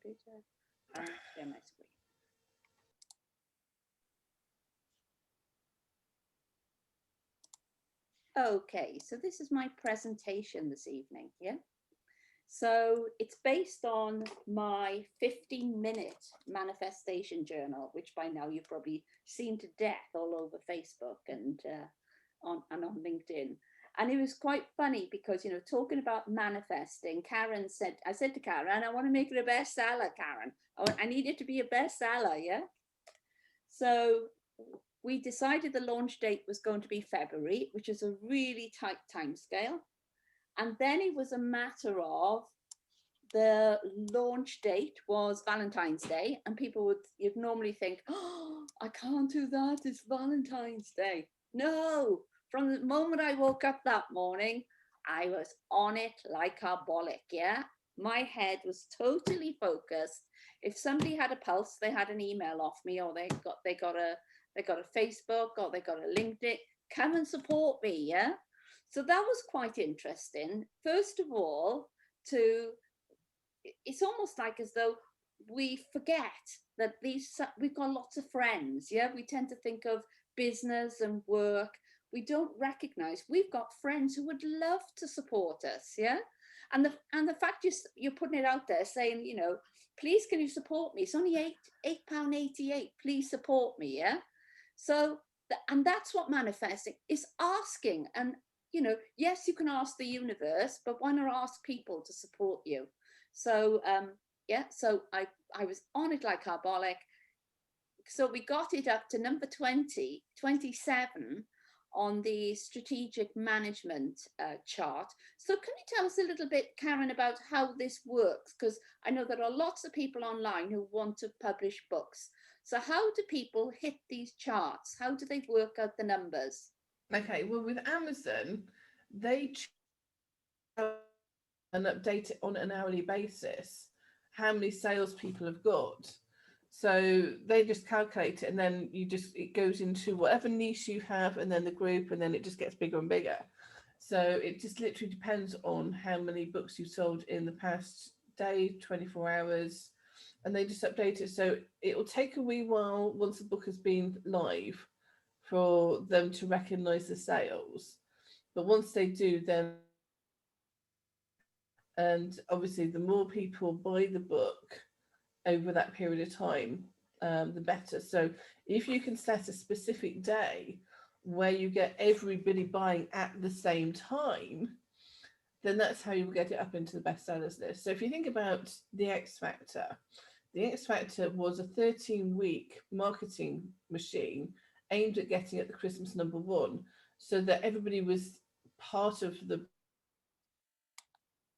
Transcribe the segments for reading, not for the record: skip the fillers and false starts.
computer. Share my screen. Okay, so this is my presentation this evening, yeah? So it's based on my 15-minute manifestation journal, which by now you've probably seen to death all over Facebook and on LinkedIn. And it was quite funny because, you know, talking about manifesting, I said to Karen, I want to make it a bestseller, Karen. I need it to be a bestseller, yeah? So we decided the launch date was going to be February, which is a really tight time scale. And then it was a matter of the launch date was Valentine's Day, and you'd normally think, oh, I can't do that, it's Valentine's Day. No, from the moment I woke up that morning, I was on it like carbolic, yeah? My head was totally focused. If somebody had a pulse, they had an email off me, or they got a Facebook, or they got a LinkedIn, come and support me, yeah? So that was quite interesting. First of all, it's almost like as though we forget that we've got lots of friends, yeah? We tend to think of business and work. We don't recognize we've got friends who would love to support us, yeah? And the fact you're putting it out there saying, you know, please can you support me? It's only £8.88. Please support me, yeah? So, and that's what manifesting is, asking. And, you know, yes, you can ask the universe, but why not ask people to support you? So, yeah, so I was on it like carbolic. So we got it up to number 27 on the strategic management chart. So can you tell us a little bit, Karen, about how this works? Because I know there are lots of people online who want to publish books. So how do people hit these charts? How do they work out the numbers? Okay, well, with Amazon, they and update it on an hourly basis how many sales people have got. So they just calculate it, and then it goes into whatever niche you have, and then the group, and then it just gets bigger and bigger. So it just literally depends on how many books you sold in the past day, 24 hours, and they just update it. So it will take a wee while once the book has been live for them to recognize the sales. But once they do, then, and obviously the more people buy the book over that period of time, the better. So if you can set a specific day where you get everybody buying at the same time, then that's how you will get it up into the bestsellers list. So if you think about the X Factor was a 13-week marketing machine aimed at getting at the Christmas #1, so that everybody was part of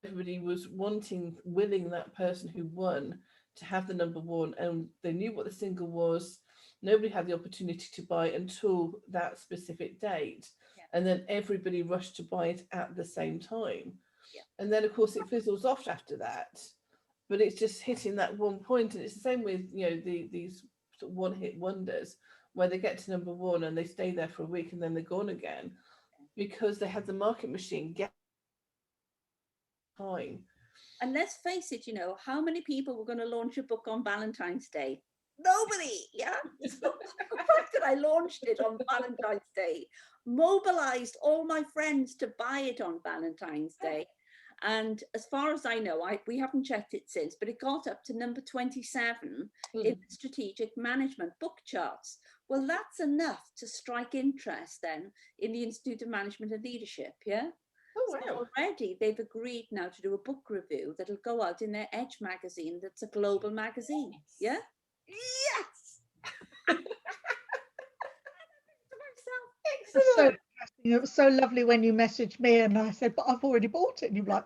everybody was willing that person who won to have the #1, and they knew what the single was. Nobody had the opportunity to buy until that specific date. Yeah. And then everybody rushed to buy it at the same time. Yeah. And then of course it fizzles off after that. But it's just hitting that one point. And it's the same with, you know, these sort of one-hit wonders where they get to #1 and they stay there for a week and then they're gone again, because they had the market machine get time. And let's face it, you know, how many people were going to launch a book on Valentine's Day? Nobody, yeah? So the fact that I launched it on Valentine's Day mobilized all my friends to buy it on Valentine's Day. And as far as I know, we haven't checked it since, but it got up to number 27 in the strategic management book charts. Well, that's enough to strike interest then in the Institute of Management and Leadership, yeah? Oh, wow. So already they've agreed now to do a book review that'll go out in their Edge magazine. That's a global magazine. Yeah. Yes. It's so interesting. It was so lovely when you messaged me and I said, but I've already bought it. And you're like,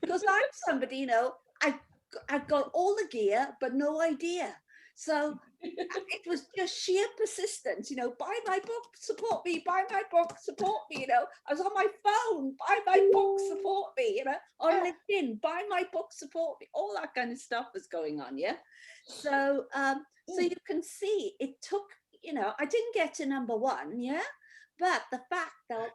because I'm somebody, you know, I've got all the gear, but no idea. So it was just sheer persistence, you know, buy my book, support me, buy my book, support me, you know. I was on my phone, buy my book, support me, you know, on LinkedIn, buy my book, support me, all that kind of stuff was going on, yeah. So so you can see it took, you know, I didn't get to #1, yeah. But the fact that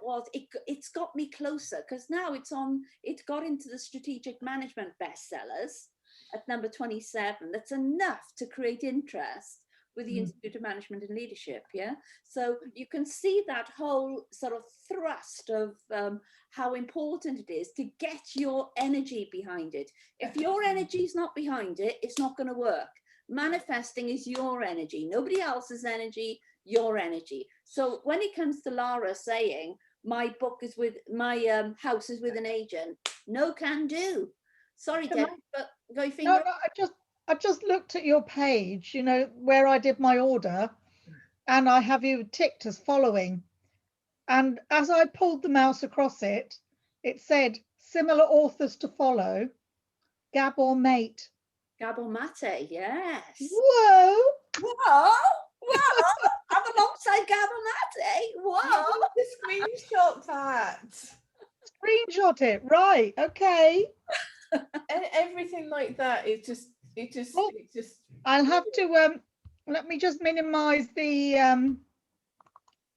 it's got me closer, because now it got into the strategic management bestsellers. at number 27, that's enough to create interest with the Mm. Institute of Management and Leadership. Yeah. So you can see that whole sort of thrust of how important it is to get your energy behind it. If your energy is not behind it, it's not going to work. Manifesting is your energy, nobody else's energy, your energy. So when it comes to Lara saying, my book is with, my house is with an agent, no can do. Sorry, Can Deb, I- but go your No, finger. no, I just looked at your page, you know, where I did my order, and I have you ticked as following. And as I pulled the mouse across it, it said similar authors to follow, Gabor Mate. Gabor Mate, yes. Whoa! Whoa, whoa, I'm alongside Gabor Mate. Whoa. You need to screenshot that. Screenshot it, right? Okay. Everything like that, Oh. it just. I'll have to let me just minimize the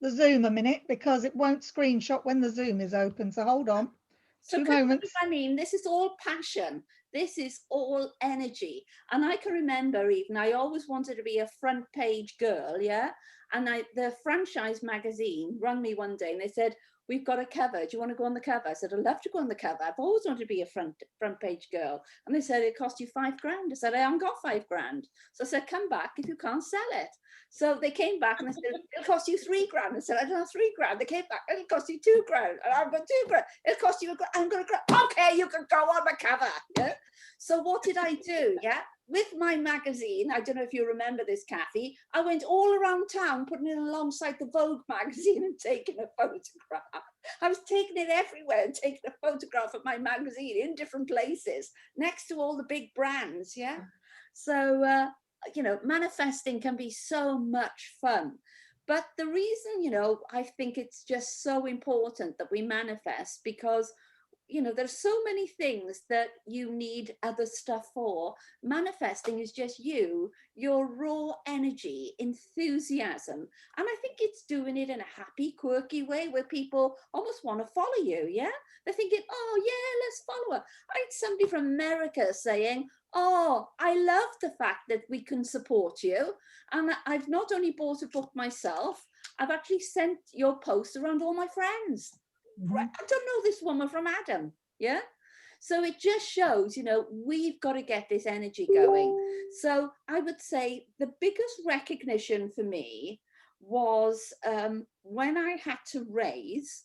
Zoom a minute because it won't screenshot when the Zoom is open. So hold on. So 2 can you see moments. what I mean, this is all passion. This is all energy. And I can remember even, I always wanted to be a front page girl, yeah? And the franchise magazine rang me one day and they said, we've got a cover. Do you want to go on the cover? I said, I'd love to go on the cover. I've always wanted to be a front page girl. And they said, it cost you £5 grand. I said, I haven't got £5 grand. So I said, come back if you can't sell it. So they came back and they said, it'll cost you £3 grand. I said, I don't have £3 grand. They came back, it'll cost you £2 grand. And I've got £2 grand. It'll cost you £1 grand. I'm going to go, okay, you can go on the cover. Yeah. So what did I do? Yeah. With my magazine, I don't know if you remember this, Kathy, I went all around town putting it alongside the Vogue magazine and taking a photograph. I was taking it everywhere and taking a photograph of my magazine in different places next to all the big brands. Yeah. So, you know, manifesting can be so much fun. But the reason, you know, I think it's just so important that we manifest because, you know, there's so many things that you need other stuff for. Manifesting is just you, your raw energy, enthusiasm. And I think it's doing it in a happy, quirky way where people almost want to follow you. Yeah. They're thinking, oh, yeah, let's follow her. I had somebody from America saying, oh, I love the fact that we can support you. And I've not only bought a book myself, I've actually sent your post around all my friends. I don't know this woman from Adam. Yeah. So it just shows, you know, we've got to get this energy going. So I would say the biggest recognition for me was when I had to raise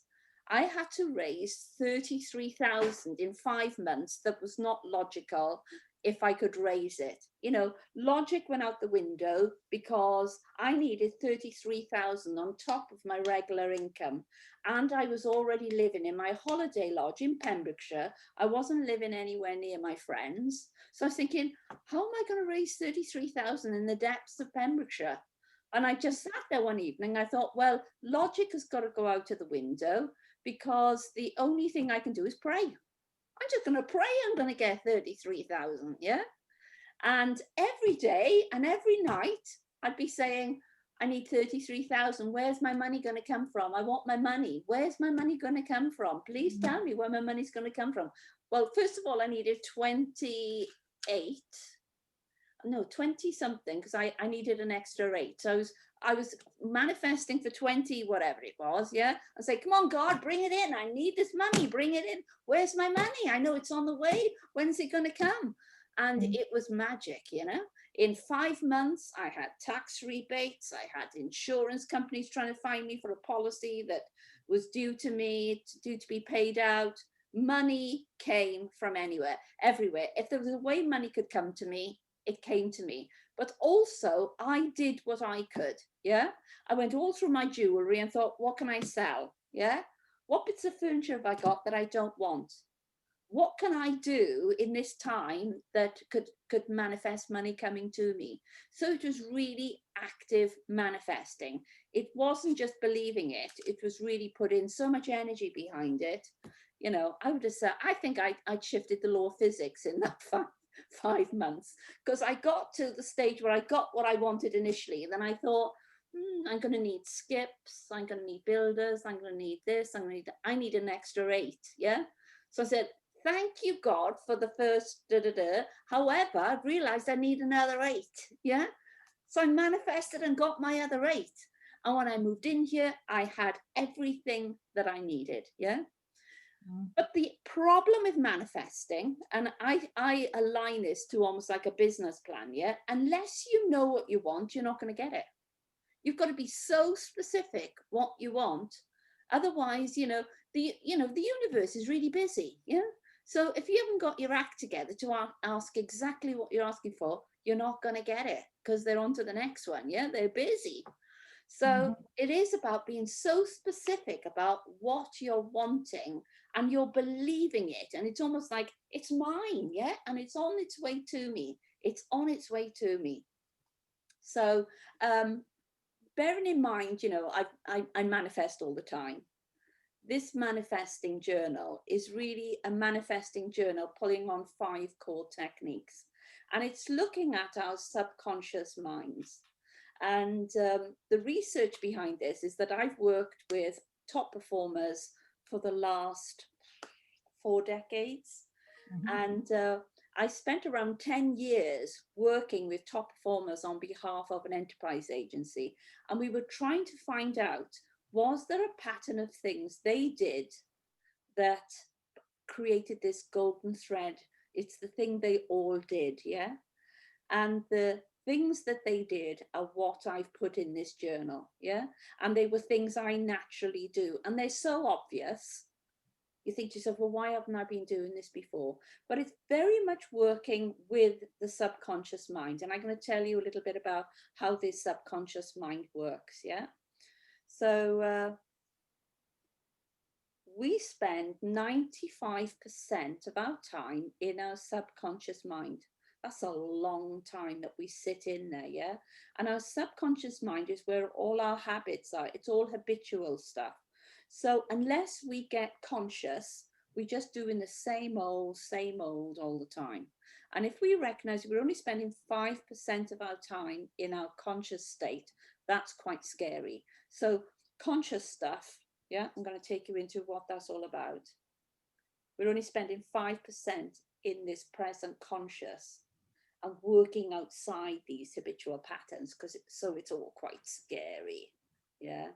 33,000 in 5 months. That was not logical if I could raise it. You know, logic went out the window because I needed 33,000 on top of my regular income. And I was already living in my holiday lodge in Pembrokeshire. I wasn't living anywhere near my friends. So I was thinking, how am I going to raise 33,000 in the depths of Pembrokeshire? And I just sat there one evening. I thought, well, logic has got to go out of the window because the only thing I can do is pray. I'm just going to pray I'm going to get 33,000, yeah? And every day and every night, I'd be saying, I need 33,000. Where's my money going to come from? I want my money. Where's my money going to come from? Please tell me where my money's going to come from. Well, first of all, I needed 20 something, because I needed an extra 8. So I was manifesting for 20, whatever it was. Yeah. I say, come on, God, bring it in. I need this money. Bring it in. Where's my money? I know it's on the way. When's it going to come? And it was magic, you know. In 5 months, I had tax rebates. I had insurance companies trying to find me for a policy that was due to me, due to be paid out. Money came from anywhere, everywhere. If there was a way money could come to me, it came to me. But also I did what I could. Yeah. I went all through my jewelry and thought, what can I sell? Yeah. What bits of furniture have I got that I don't want? What can I do in this time that could manifest money coming to me? So it was really active manifesting. It wasn't just believing it. It was really put in so much energy behind it. You know, I would have said, I think I'd shifted the law of physics in that 5 months, because I got to the stage where I got what I wanted initially. And then I thought, I'm going to need skips. I'm going to need builders. I'm going to need this. I need an extra 8. Yeah. So I said, thank you, God, for the first da-da-da. However, I've realized I need another 8. Yeah. So I manifested and got my other 8. And when I moved in here, I had everything that I needed. Yeah. But the problem with manifesting, and I align this to almost like a business plan, yeah, unless you know what you want, you're not going to get it. You've got to be so specific what you want. Otherwise, the universe is really busy, yeah. So if you haven't got your act together to ask exactly what you're asking for, you're not going to get it, because they're on to the next one, yeah, they're busy. So it is about being so specific about what you're wanting, and you're believing it. And it's almost like it's mine, yeah? And it's on its way to me. It's on its way to me. So bearing in mind, I manifest all the time. This manifesting journal is really a manifesting journal pulling on 5 core techniques. And it's looking at our subconscious minds. And the research behind this is that I've worked with top performers for the last 4 decades. And I spent around 10 years working with top performers on behalf of an enterprise agency. And we were trying to find out, was there a pattern of things they did that created this golden thread? It's the thing they all did, yeah? And the things that they did are what I've put in this journal, yeah? And they were things I naturally do. And they're so obvious. You think to yourself, well, why haven't I been doing this before? But it's very much working with the subconscious mind. And I'm going to tell you a little bit about how this subconscious mind works, yeah? So we spend 95% of our time in our subconscious mind. That's a long time that we sit in there, yeah? And our subconscious mind is where all our habits are. It's all habitual stuff. So unless we get conscious, we're just doing the same old all the time. And if we recognize we're only spending 5% of our time in our conscious state, that's quite scary. So conscious stuff, yeah, I'm going to take you into what that's all about. We're only spending 5% in this present conscious and working outside these habitual patterns, because it's all quite scary, yeah.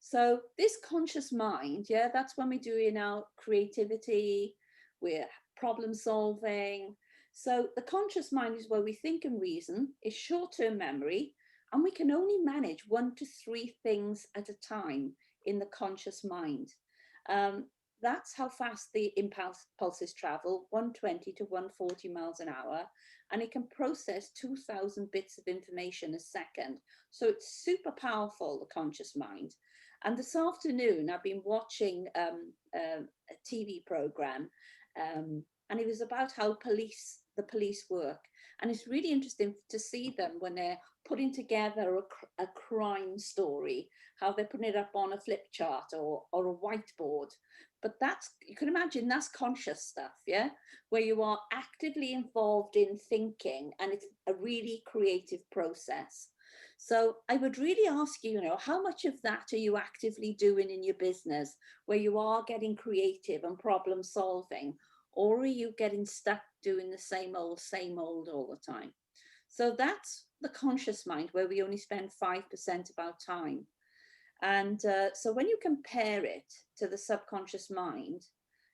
So this conscious mind, yeah, that's when we're doing our creativity, we're problem solving. So the conscious mind is where we think and reason, it's short-term memory, and we can only manage 1 to 3 things at a time in the conscious mind. That's how fast the impulses travel, 120 to 140 miles an hour, and it can process 2,000 bits of information a second. So it's super powerful, the conscious mind. And this afternoon, I've been watching a TV program, and it was about how the police work. And it's really interesting to see them when they're putting together a crime story, how they're putting it up on a flip chart or a whiteboard. But you can imagine that's conscious stuff, yeah? Where you are actively involved in thinking, and it's a really creative process. So I would really ask you, how much of that are you actively doing in your business, where you are getting creative and problem solving, or are you getting stuck doing the same old all the time? So that's the conscious mind, where we only spend 5% of our time. And so when you compare it to the subconscious mind,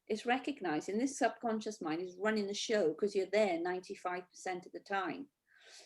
it's recognizing this subconscious mind is running the show, because you're there 95% of the time.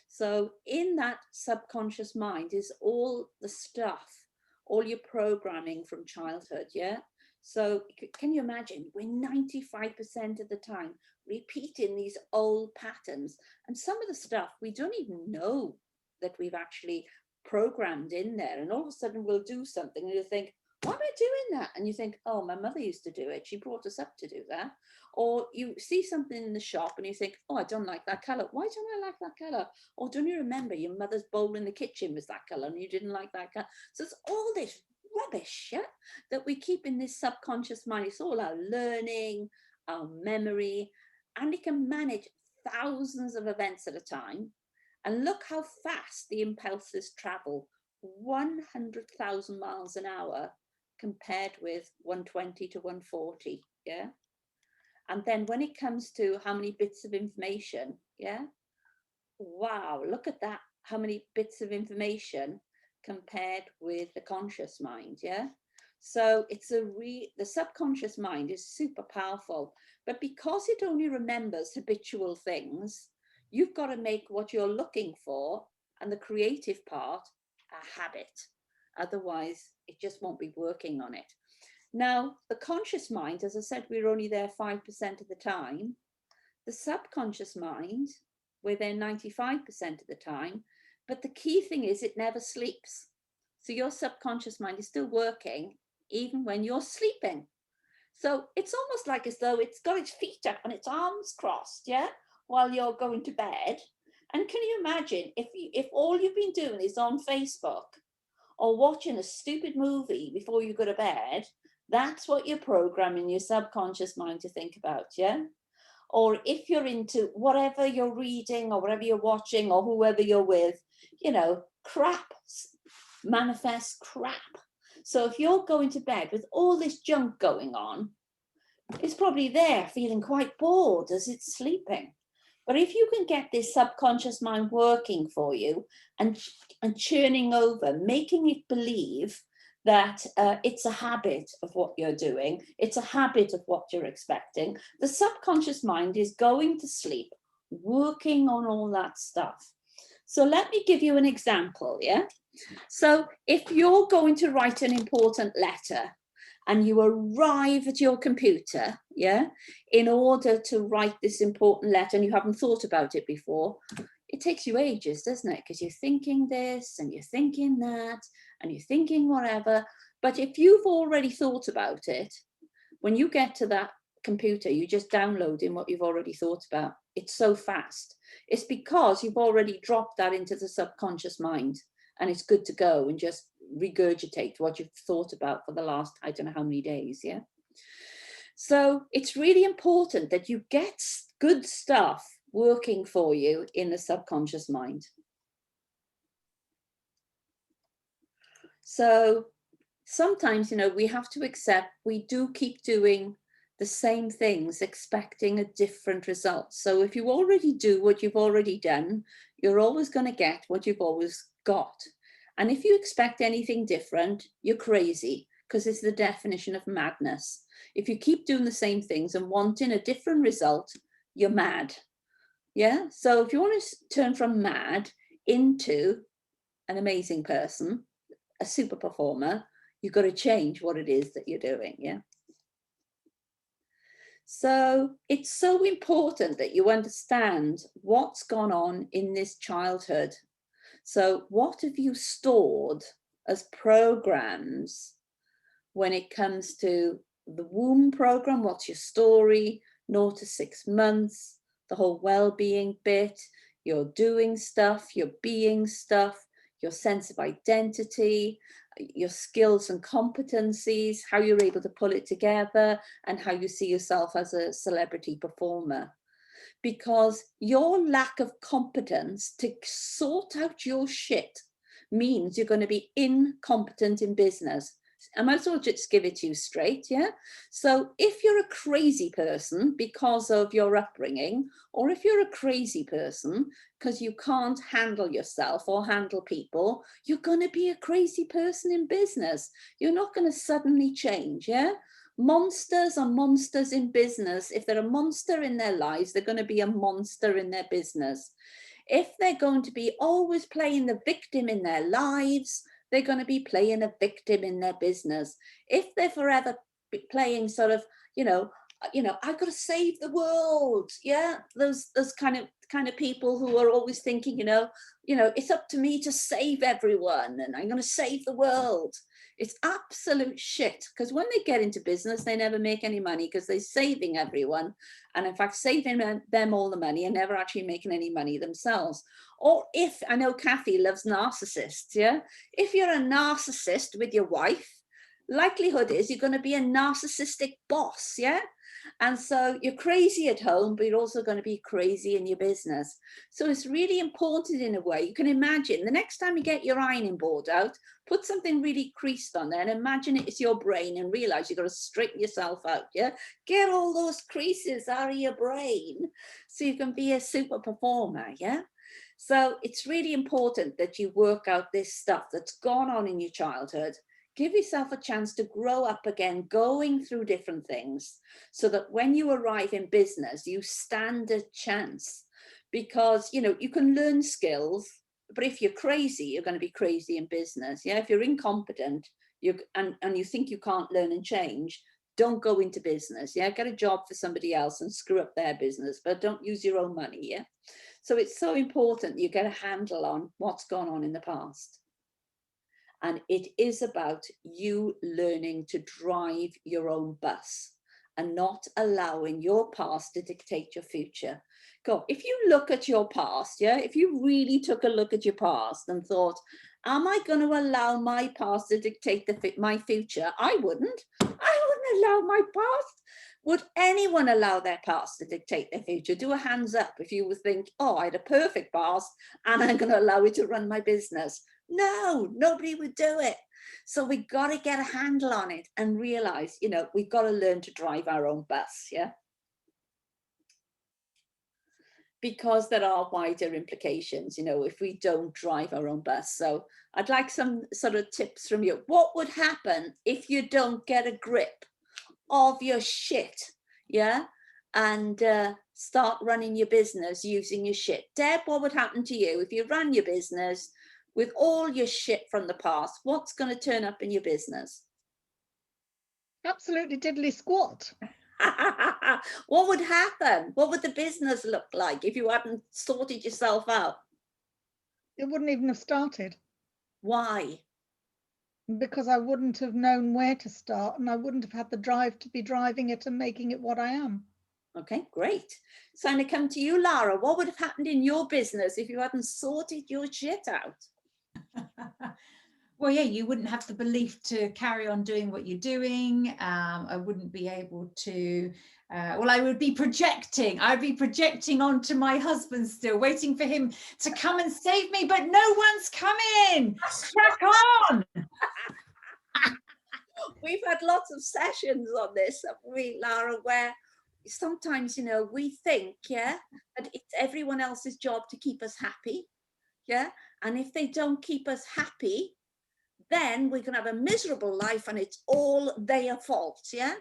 So in that subconscious mind is all the stuff, all your programming from childhood, yeah? So can you imagine, we're 95% of the time repeating these old patterns, and some of the stuff we don't even know that we've actually programmed in there, and all of a sudden we'll do something and you think, why am I doing that? And you think, oh, my mother used to do it, she brought us up to do that. Or you see something in the shop and you think, oh, I don't like that color. Why don't I like that color? Or don't you remember your mother's bowl in the kitchen was that color and you didn't like that color? So it's all this rubbish, yeah, that we keep in this subconscious mind. It's all our learning, our memory, and it can manage thousands of events at a time. And look how fast the impulses travel, 100,000 miles an hour compared with 120 to 140, yeah? And then when it comes to how many bits of information, yeah, wow, look at that, how many bits of information compared with the conscious mind, yeah. So it's the subconscious mind is super powerful, but because it only remembers habitual things, you've got to make what you're looking for and the creative part a habit. Otherwise, it just won't be working on it. Now, the conscious mind, as I said, we're only there 5% of the time. The subconscious mind, we're there 95% of the time. But the key thing is it never sleeps. So your subconscious mind is still working even when you're sleeping. So it's almost like as though it's got its feet up and its arms crossed, yeah, while you're going to bed. And can you imagine if all you've been doing is on Facebook or watching a stupid movie before you go to bed? That's what you're programming your subconscious mind to think about, yeah? Or if you're into whatever you're reading or whatever you're watching or whoever you're with, you know, crap manifests crap. So if you're going to bed with all this junk going on, it's probably there feeling quite bored as it's sleeping. But if you can get this subconscious mind working for you and churning over, making it believe that it's a habit of what you're doing, it's a habit of what you're expecting, the subconscious mind is going to sleep, working on all that stuff. So let me give you an example, yeah? So if you're going to write an important letter and you arrive at your computer, yeah, in order to write this important letter and you haven't thought about it before, it takes you ages, doesn't it? Because you're thinking this and you're thinking that and you're thinking whatever. But if you've already thought about it, when you get to that computer, you just download in what you've already thought about. It's so fast. It's because you've already dropped that into the subconscious mind and it's good to go and just regurgitate what you've thought about for the last, I don't know how many days, yeah? So it's really important that you get good stuff working for you in the subconscious mind. So sometimes, you know, we have to accept we do keep doing the same things, expecting a different result. So if you already do what you've already done, you're always going to get what you've always got. And if you expect anything different, you're crazy, because it's the definition of madness. If you keep doing the same things and wanting a different result, you're mad. Yeah. So if you want to turn from mad into an amazing person, a super performer, you've got to change what it is that you're doing. Yeah. So it's so important that you understand what's gone on in this childhood. So what have you stored as programs when it comes to the womb program? What's your story? 0 to 6 months, the whole well-being bit, you're doing stuff, you're being stuff, your sense of identity, your skills and competencies, how you're able to pull it together, and how you see yourself as a celebrity performer. Because your lack of competence to sort out your shit means you're going to be incompetent in business. I might as well just give it to you straight, yeah? So if you're a crazy person because of your upbringing, or if you're a crazy person because you can't handle yourself or handle people, you're going to be a crazy person in business. You're not going to suddenly change, yeah? Monsters are monsters in business. If they're a monster in their lives, they're going to be a monster in their business. If they're going to be always playing the victim in their lives, they're going to be playing a victim in their business. If they're forever playing sort of, I've got to save the world. Yeah, those kind of people who are always thinking, it's up to me to save everyone and I'm going to save the world. It's absolute shit, because when they get into business, they never make any money because they're saving everyone. And in fact, saving them all the money and never actually making any money themselves. Or if, I know Kathy loves narcissists, yeah? If you're a narcissist with your wife, likelihood is you're going to be a narcissistic boss, yeah? And so you're crazy at home, but you're also going to be crazy in your business. So it's really important in a way. You can imagine the next time you get your ironing board out, put something really creased on there and imagine it's your brain and realize you've got to straighten yourself out. Yeah. Get all those creases out of your brain so you can be a super performer. Yeah. So it's really important that you work out this stuff that's gone on in your childhood. Give yourself a chance to grow up again, going through different things, so that when you arrive in business, you stand a chance. Because, you know, you can learn skills, but if you're crazy, you're going to be crazy in business. Yeah, if you're incompetent, and you think you can't learn and change, don't go into business. Yeah, get a job for somebody else and screw up their business, but don't use your own money. Yeah. So it's so important you get a handle on what's gone on in the past. And it is about you learning to drive your own bus and not allowing your past to dictate your future. Go, if you look at your past, yeah, if you really took a look at your past and thought, am I going to allow my past to dictate my future? I wouldn't. I wouldn't allow my past. Would anyone allow their past to dictate their future? Do a hands up if you would think, oh, I had a perfect past and I'm going to allow it to run my business. No, nobody would do it. So we got to get a handle on it and realize, you know, we've got to learn to drive our own bus. Yeah. Because there are wider implications, you know, if we don't drive our own bus. So I'd like some sort of tips from you. What would happen if you don't get a grip of your shit? Yeah. And start running your business using your shit. Deb, what would happen to you if you ran your business with all your shit from the past? What's going to turn up in your business? Absolutely diddly squat. What would happen? What would the business look like if you hadn't sorted yourself out? It wouldn't even have started. Why? Because I wouldn't have known where to start, and I wouldn't have had the drive to be driving it and making it what I am. Okay, great. So I'm going to come to you, Lara. What would have happened in your business if you hadn't sorted your shit out? Well, yeah, you wouldn't have the belief to carry on doing what you're doing. I wouldn't be able to, well, I would be projecting. I'd be projecting onto my husband still, waiting for him to come and save me, but no one's coming. Crack on. We've had lots of sessions on this, haven't we, Lara, where sometimes, you know, we think, yeah, that it's everyone else's job to keep us happy. Yeah. And if they don't keep us happy, then we can have a miserable life and it's all their fault. Yeah.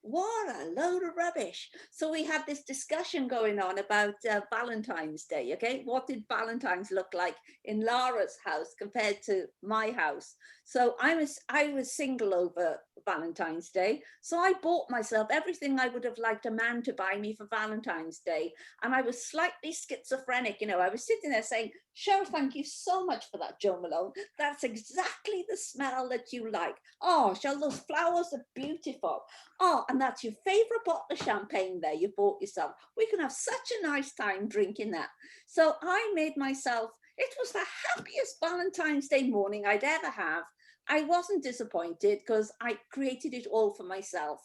What a load of rubbish. So we had this discussion going on about Valentine's Day. Okay. What did Valentine's look like in Lara's house compared to my house? So I was single over Valentine's Day. So I bought myself everything I would have liked a man to buy me for Valentine's Day. And I was slightly schizophrenic. You know, I was sitting there saying, Cheryl, thank you so much for that, Jo Malone. That's exactly the smell that you like. Oh, Cheryl, those flowers are beautiful. Oh, and that's your favorite bottle of champagne there you bought yourself. We can have such a nice time drinking that. So I made myself, it was the happiest Valentine's Day morning I'd ever have. I wasn't disappointed because I created it all for myself.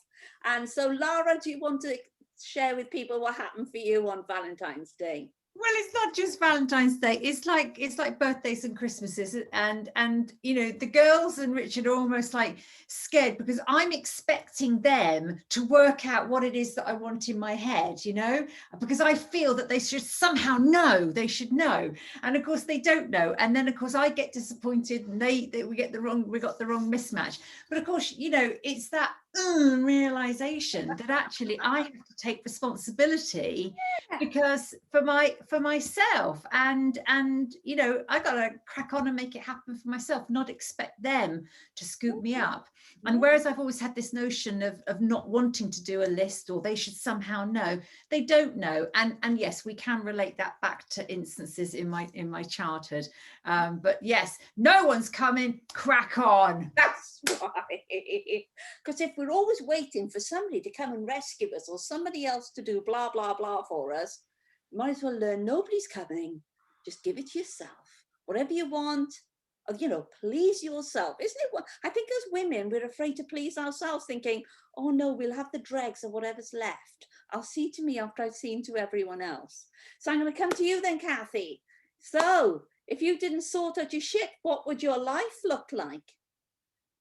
And so, Lara, do you want to share with people what happened for you on Valentine's Day? Well, it's not just Valentine's Day. It's like birthdays and Christmases, and you know, the girls and Richard are almost like scared because I'm expecting them to work out what it is that I want in my head, you know, because I feel that they should somehow know. They should know, and of course they don't know. And then of course I get disappointed, and we got the wrong mismatch. But of course, you know, it's that realization that actually I have to take responsibility because for myself and you know, I gotta crack on and make it happen for myself, not expect them to scoop me up. And whereas I've always had this notion of not wanting to do a list, or they should somehow know, they don't know. And yes, we can relate that back to instances in my childhood, but yes, no one's coming, crack on. That's right. Because if we're always waiting for somebody to come and rescue us or somebody else to do blah blah blah for us, you might as well learn nobody's coming. Just give it to yourself. Whatever you want, You know, please yourself. Isn't it what I think as women, we're afraid to please ourselves, thinking, oh no, we'll have the dregs of whatever's left. I'll see to me after I've seen to everyone else. So I'm going to come to you then, Kathy. So if you didn't sort out your shit, what would your life look like?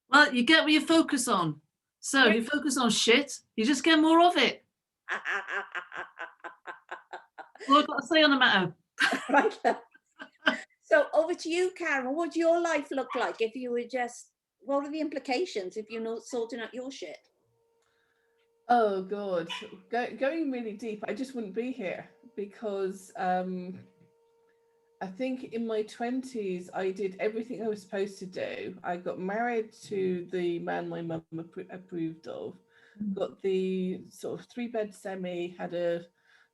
Well, you get what you focus on. So if you focus on shit, you just get more of it. What I've got to say on the matter. Right. So over to you, Karen. What would your life look like if you were just, what are the implications if you're not sorting out your shit? Oh God, going really deep, I just wouldn't be here because I think in my 20s, I did everything I was supposed to do. I got married to the man my mum approved of, got the sort of 3-bed semi, had a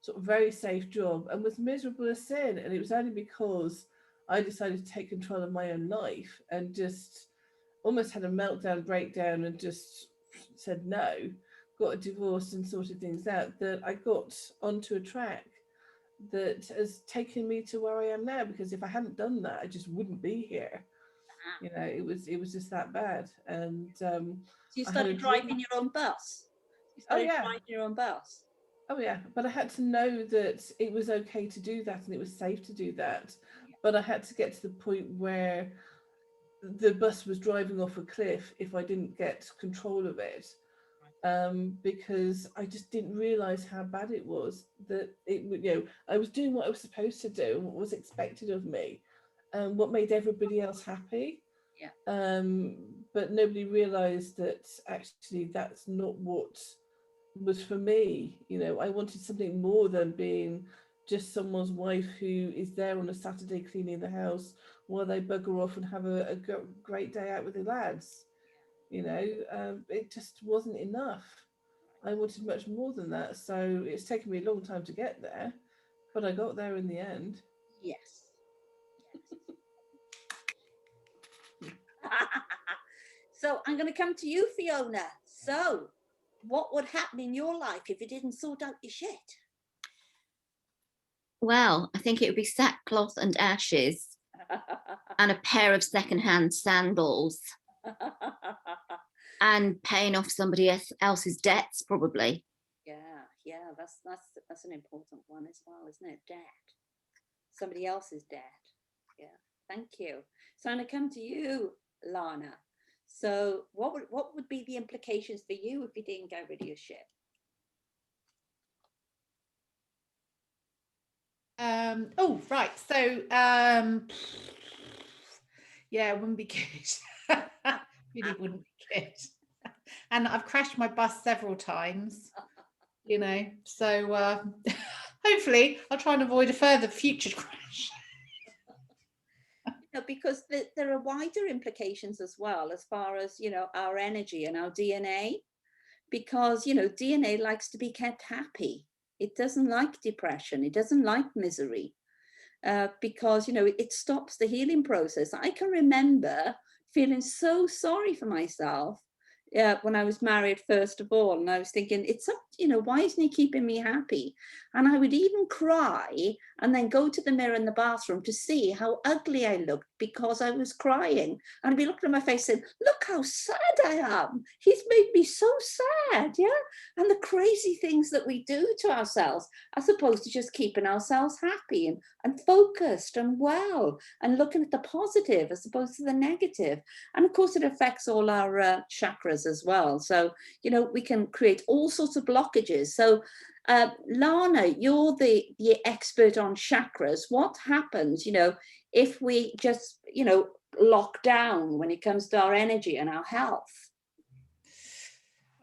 sort of very safe job, and was miserable as sin. And it was only because I decided to take control of my own life and just almost had a meltdown, breakdown, and just said no, got a divorce and sorted things out, that I got onto a track that has taken me to where I am now. Because if I hadn't done that, I just wouldn't be here. You know, it was just that bad. And so you started driving your own bus. You started driving your own bus. Oh yeah, but I had to know that it was okay to do that and it was safe to do that. But I had to get to the point where the bus was driving off a cliff if I didn't get control of it. Because I just didn't realize how bad it was, that it would, you know, I was doing what I was supposed to do, what was expected of me, what made everybody else happy. But nobody realized that actually that's not what was for me. You know, I wanted something more than being just someone's wife who is there on a Saturday cleaning the house while they bugger off and have a great day out with the lads. You know, it just wasn't enough. I wanted much more than that. So it's taken me a long time to get there, but I got there in the end. Yes. So I'm going to come to you, Fiona. So what would happen in your life if you didn't sort out your shit? Well, I think it would be sackcloth and ashes and a pair of secondhand sandals and paying off somebody else's debts, probably. Yeah, that's an important one as well, isn't it? Debt. Somebody else's debt. Yeah, thank you. So I'm going to come to you, Lana. So what would be the implications for you if you didn't get rid of your shit? Oh, right. So, yeah, it wouldn't be good. Really wouldn't be good. And I've crashed my bus several times, you know, so hopefully I'll try and avoid a further future crash. You know, because there are wider implications as well, as far as, you know, our energy and our DNA, because, you know, DNA likes to be kept happy. It doesn't like depression. It doesn't like misery, because, you know, it stops the healing process. I can remember feeling so sorry for myself when I was married, first of all, and I was thinking, it's up, you know, why isn't he keeping me happy? And I would even cry and then go to the mirror in the bathroom to see how ugly I looked because I was crying. And I'd be looking at my face saying, look how sad I am. He's made me so sad, yeah? And the crazy things that we do to ourselves, as opposed to just keeping ourselves happy and focused and well, and looking at the positive as opposed to the negative. And of course, it affects all our chakras as well. So, you know, we can create all sorts of blockages. So, Lana, you're the expert on chakras. What happens, you know, if we just, you know, lock down when it comes to our energy and our health?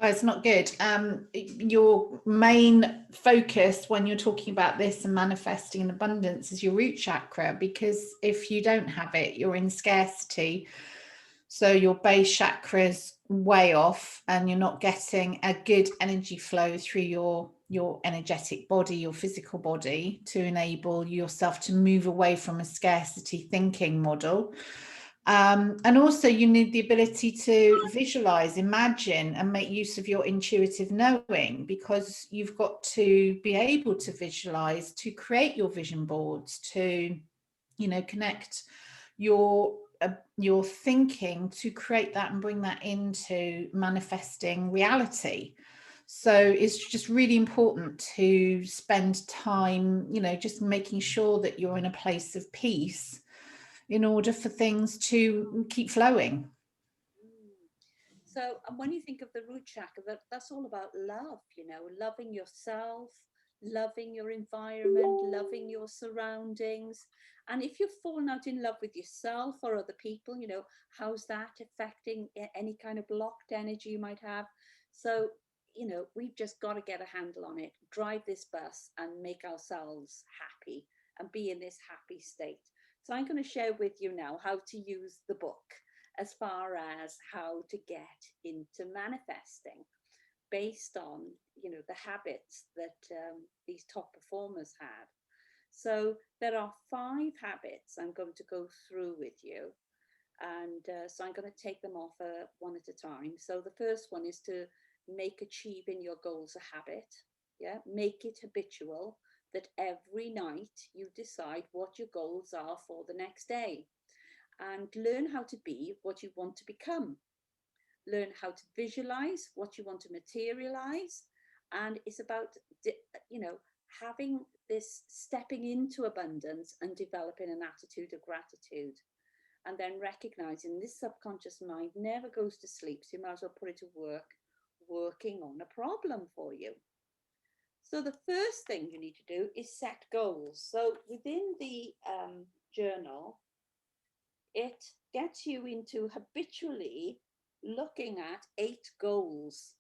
Oh, it's not good. Your main focus when you're talking about this and manifesting in abundance is your root chakra, because if you don't have it, you're in scarcity. So your base chakra's way off and you're not getting a good energy flow through your energetic body, your physical body, to enable yourself to move away from a scarcity thinking model. And also you need the ability to visualize, imagine, and make use of your intuitive knowing, because you've got to be able to visualize, to create your vision boards, to, you know, connect your your thinking to create that and bring that into manifesting reality. So it's just really important to spend time, you know, just making sure that you're in a place of peace in order for things to keep flowing. So, and when you think of the root chakra, that's all about love, you know, loving yourself, loving your environment, loving your surroundings. And if you've fallen out in love with yourself or other people, you know, how's that affecting any kind of blocked energy you might have? So, you know, we've just got to get a handle on it, drive this bus and make ourselves happy and be in this happy state. So I'm going to share with you now how to use the book as far as how to get into manifesting based on, you know, the habits that these top performers had. So there are 5 habits I'm going to go through with you. And so I'm going to take them off one at a time. So the first one is to make achieving your goals a habit. Yeah, make it habitual that every night you decide what your goals are for the next day. And learn how to be what you want to become. Learn how to visualize what you want to materialize. And it's about, you know, having this stepping into abundance and developing an attitude of gratitude. And then recognizing this subconscious mind never goes to sleep. So you might as well put it to work, working on a problem for you. So the first thing you need to do is set goals. So within the journal, it gets you into habitually looking at 8 goals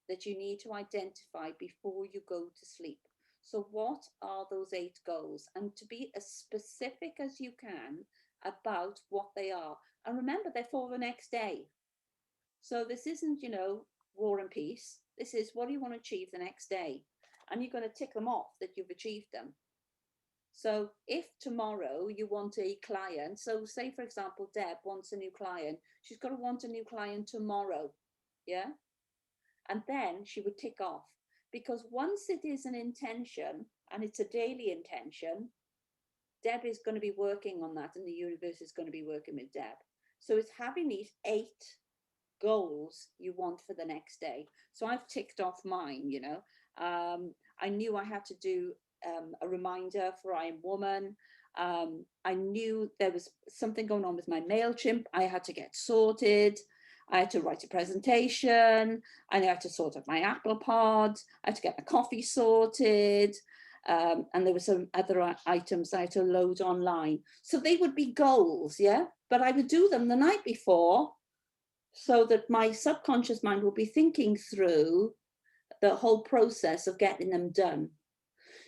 that you need to identify before you go to sleep. So what are those 8 goals? And to be as specific as you can about what they are. And remember, they're for the next day. So this isn't, you know, war and peace. This is what do you want to achieve the next day? And you're going to tick them off that you've achieved them. So if tomorrow you want a client, so say, for example, Deb wants a new client, she's got to want a new client tomorrow. Yeah. And then she would tick off, because once it is an intention and it's a daily intention, Deb is going to be working on that and the universe is going to be working with Deb. So it's having these 8 goals you want for the next day. So I've ticked off mine, you know. I knew I had to do a reminder for I Am Woman. I knew there was something going on with my MailChimp. I had to get sorted. I had to write a presentation. I had to sort out my Apple Pod. I had to get my coffee sorted. And there were some other items I had to load online. So they would be goals, yeah? But I would do them the night before so that my subconscious mind will be thinking through the whole process of getting them done.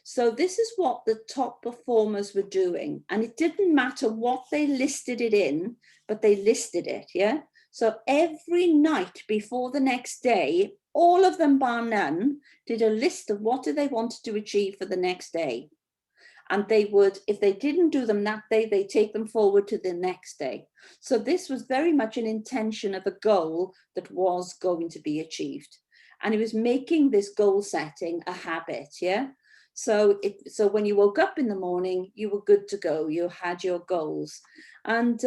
So this is what the top performers were doing. And it didn't matter what they listed it in, but they listed it, yeah? So every night before the next day, all of them bar none did a list of what do they wanted to achieve for the next day. And they would, if they didn't do them that day, they take them forward to the next day. So this was very much an intention of a goal that was going to be achieved. And it was making this goal setting a habit, yeah? So when you woke up in the morning, you were good to go. You had your goals. And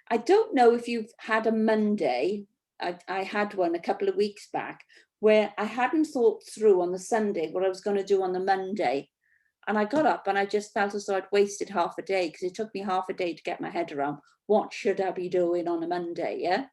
I don't know if you've had a Monday. I had one a couple of weeks back where I hadn't thought through on the Sunday what I was going to do on the Monday. And I got up and I just felt as though I'd wasted half a day, because it took me half a day to get my head around what should I be doing on a Monday, yeah?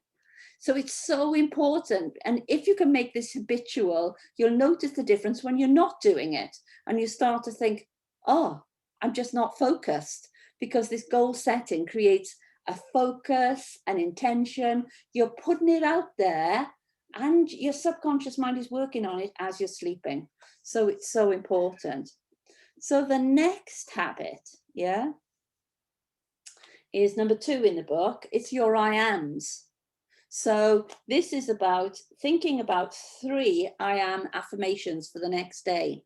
So it's so important. And if you can make this habitual, you'll notice the difference when you're not doing it. And you start to think, oh, I'm just not focused, because this goal setting creates a focus, an intention. You're putting it out there and your subconscious mind is working on it as you're sleeping. So it's so important. So the next habit, yeah, is number 2 in the book. It's your I ams. So this is about thinking about 3 I am affirmations for the next day.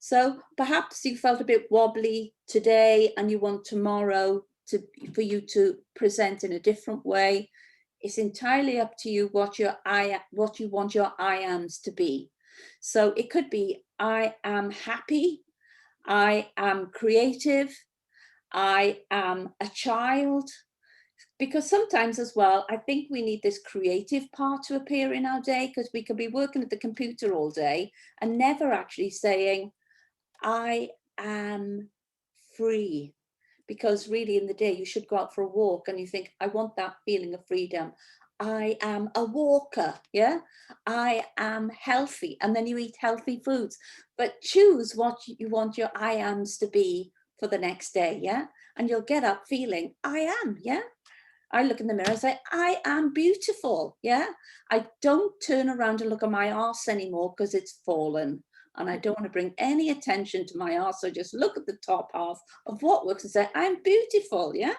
So perhaps you felt a bit wobbly today and you want tomorrow for you to present in a different way. It's entirely up to you what you want your I ams to be. So it could be I am happy, I am creative, I am a child. Because sometimes as well, I think we need this creative part to appear in our day, because we can be working at the computer all day and never actually saying, I am free. Because really in the day, you should go out for a walk and you think, I want that feeling of freedom. I am a walker, yeah? I am healthy. And then you eat healthy foods. But choose what you want your I ams to be for the next day, yeah? And you'll get up feeling, I am, yeah? I look in the mirror and say, I am beautiful, yeah? I don't turn around and look at my arse anymore because it's fallen. And I don't want to bring any attention to my arse. So just look at the top half of what works and say, I'm beautiful, yeah?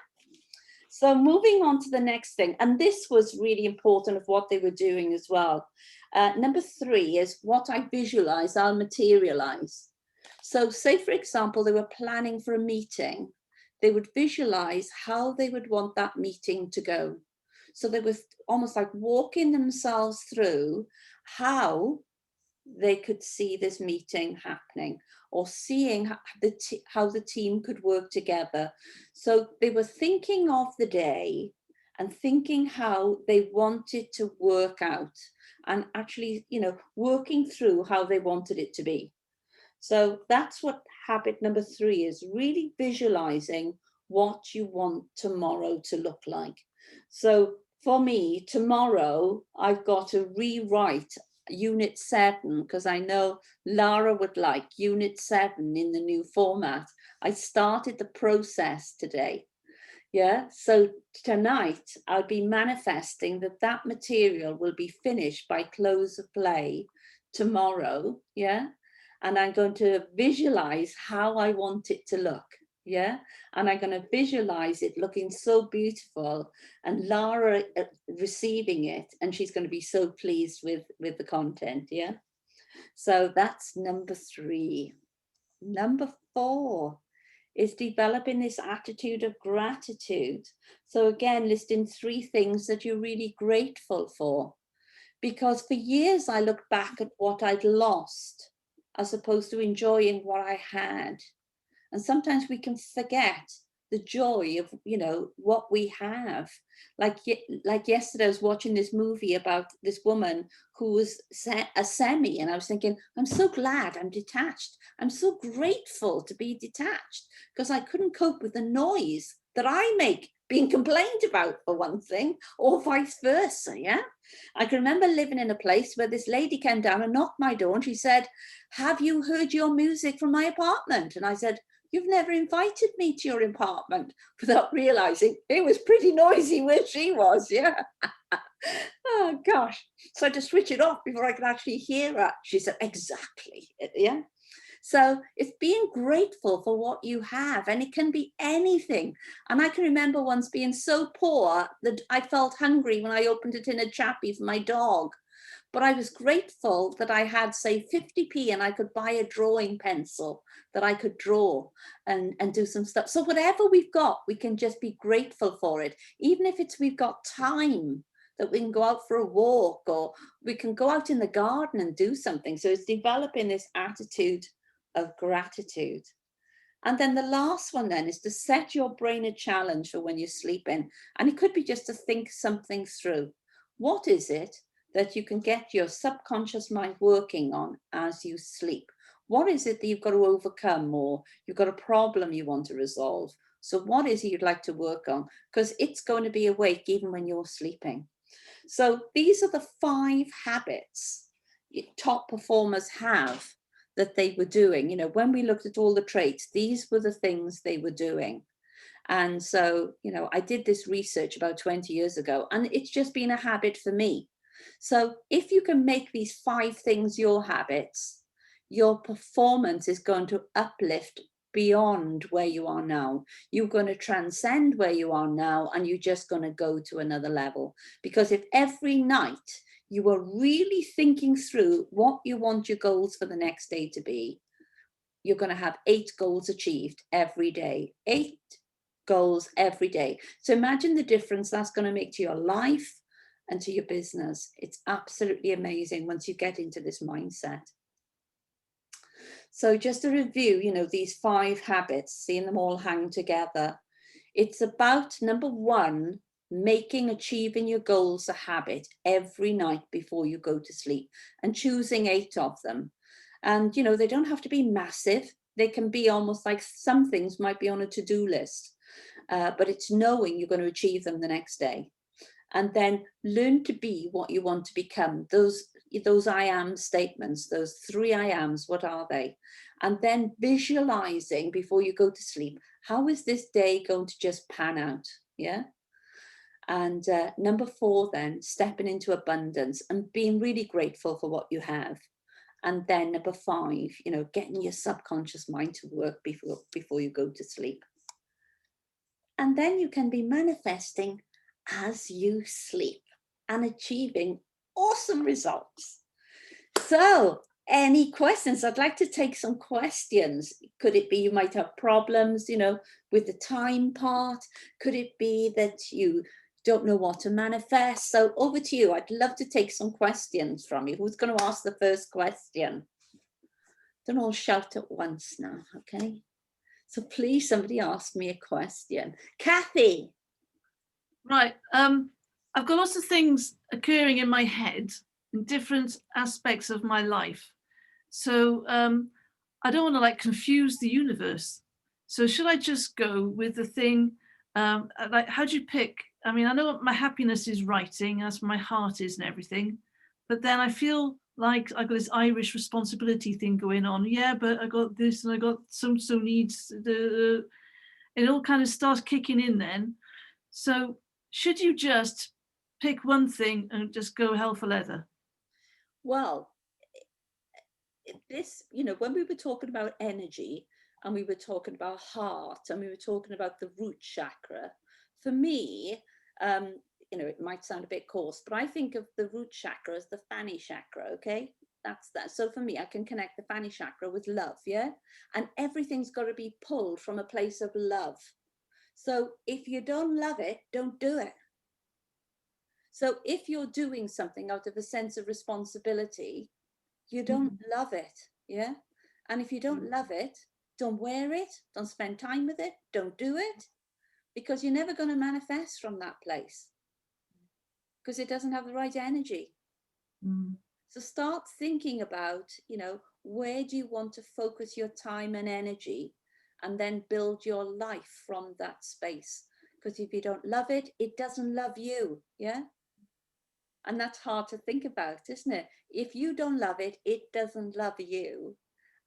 So moving on to the next thing, and this was really important of what they were doing as well. Number 3 is what I visualize, I'll materialize. So say, for example, they were planning for a meeting. They would visualize how they would want that meeting to go. So they were almost like walking themselves through how they could see this meeting happening, or seeing how the team could work together. So they were thinking of the day and thinking how they wanted to work out, and actually, you know, working through how they wanted it to be. So that's what habit number 3 is, really visualizing what you want tomorrow to look like. So for me, tomorrow, I've got to rewrite Unit 7, because I know Lara would like Unit 7 in the new format. I started the process today. Yeah, so tonight I'll be manifesting that material will be finished by close of play tomorrow. Yeah, and I'm going to visualize how I want it to look. Yeah, and I'm going to visualize it looking so beautiful, and Lara receiving it, and she's going to be so pleased with the content. Yeah, so that's number 3. Number 4 is developing this attitude of gratitude. So again, listing 3 things that you're really grateful for. Because for years I looked back at what I'd lost as opposed to enjoying what I had. And sometimes we can forget the joy of, you know, what we have. Like yesterday I was watching this movie about this woman who was a semi, and I was thinking, I'm so glad I'm detached. I'm so grateful to be detached, because I couldn't cope with the noise that I make being complained about, for one thing, or vice versa. Yeah, I can remember living in a place where this lady came down and knocked my door, and she said, have you heard your music from my apartment? And I said, you've never invited me to your apartment, without realizing it was pretty noisy where she was. Yeah. Oh gosh. So I had to switch it off before I could actually hear her. She said, exactly. Yeah. So it's being grateful for what you have, and it can be anything. And I can remember once being so poor that I felt hungry when I opened a tin of chappie for my dog. But I was grateful that I had, say, 50p, and I could buy a drawing pencil that I could draw and do some stuff. So whatever we've got, we can just be grateful for it. Even if it's we've got time that we can go out for a walk, or we can go out in the garden and do something. So it's developing this attitude of gratitude. And then the last one then is to set your brain a challenge for when you're sleeping. And it could be just to think something through. What is it that you can get your subconscious mind working on as you sleep? What is it that you've got to overcome, or you've got a problem you want to resolve? So what is it you'd like to work on? Because it's going to be awake even when you're sleeping. So these are the 5 habits top performers have that they were doing. You know, when we looked at all the traits, these were the things they were doing. And so, you know, I did this research about 20 years ago, and it's just been a habit for me. So if you can make these 5 things your habits, your performance is going to uplift beyond where you are now. You're going to transcend where you are now, and you're just going to go to another level. Because if every night you are really thinking through what you want your goals for the next day to be, you're going to have 8 goals achieved every day. 8 goals every day. So imagine the difference that's going to make to your life and to your business. It's absolutely amazing once you get into this mindset. So just to review, you know, these 5 habits, seeing them all hang together. It's about, number 1, making achieving your goals a habit every night before you go to sleep, and choosing 8 of them. And, you know, they don't have to be massive. They can be almost like, some things might be on a to-do list, but it's knowing you're going to achieve them the next day. And then learn to be what you want to become. Those I am statements, those 3 I ams, what are they? And then visualizing before you go to sleep, how is this day going to just pan out? Yeah. And number 4, then stepping into abundance and being really grateful for what you have. And then number 5, you know, getting your subconscious mind to work before you go to sleep. And then you can be manifesting as you sleep and achieving awesome results. So, any questions? I'd like to take some questions. Could it be you might have problems, you know, with the time part? Could it be that you don't know what to manifest? So over to you. I'd love to take some questions from you. Who's going to ask the first question? Don't all shout at once now, okay? So please, somebody ask me a question. Kathy. Right. I've got lots of things occurring in my head in different aspects of my life. So I don't want to like confuse the universe. So should I just go with the thing? Like, how do you pick? I mean, I know my happiness is writing, as my heart is and everything, but then I feel like I got this Irish responsibility thing going on. Yeah, but I got this and I got so needs. It all kind of starts kicking in then. So should you just pick one thing and just go hell for leather? Well, this, you know, when we were talking about energy and we were talking about heart and we were talking about the root chakra, for me, you know, it might sound a bit coarse, but I think of the root chakra as the fanny chakra, okay? That's that. So for me, I can connect the fanny chakra with love, yeah? And everything's got to be pulled from a place of love. So if you don't love it, don't do it. So if you're doing something out of a sense of responsibility, you don't love it, yeah? And if you don't love it, don't wear it, don't spend time with it, don't do it, because you're never going to manifest from that place because it doesn't have the right energy. So start thinking about, you know, where do you want to focus your time and energy, and then build your life from that space. Because if you don't love it, it doesn't love you, yeah? And that's hard to think about, isn't it? If you don't love it, it doesn't love you.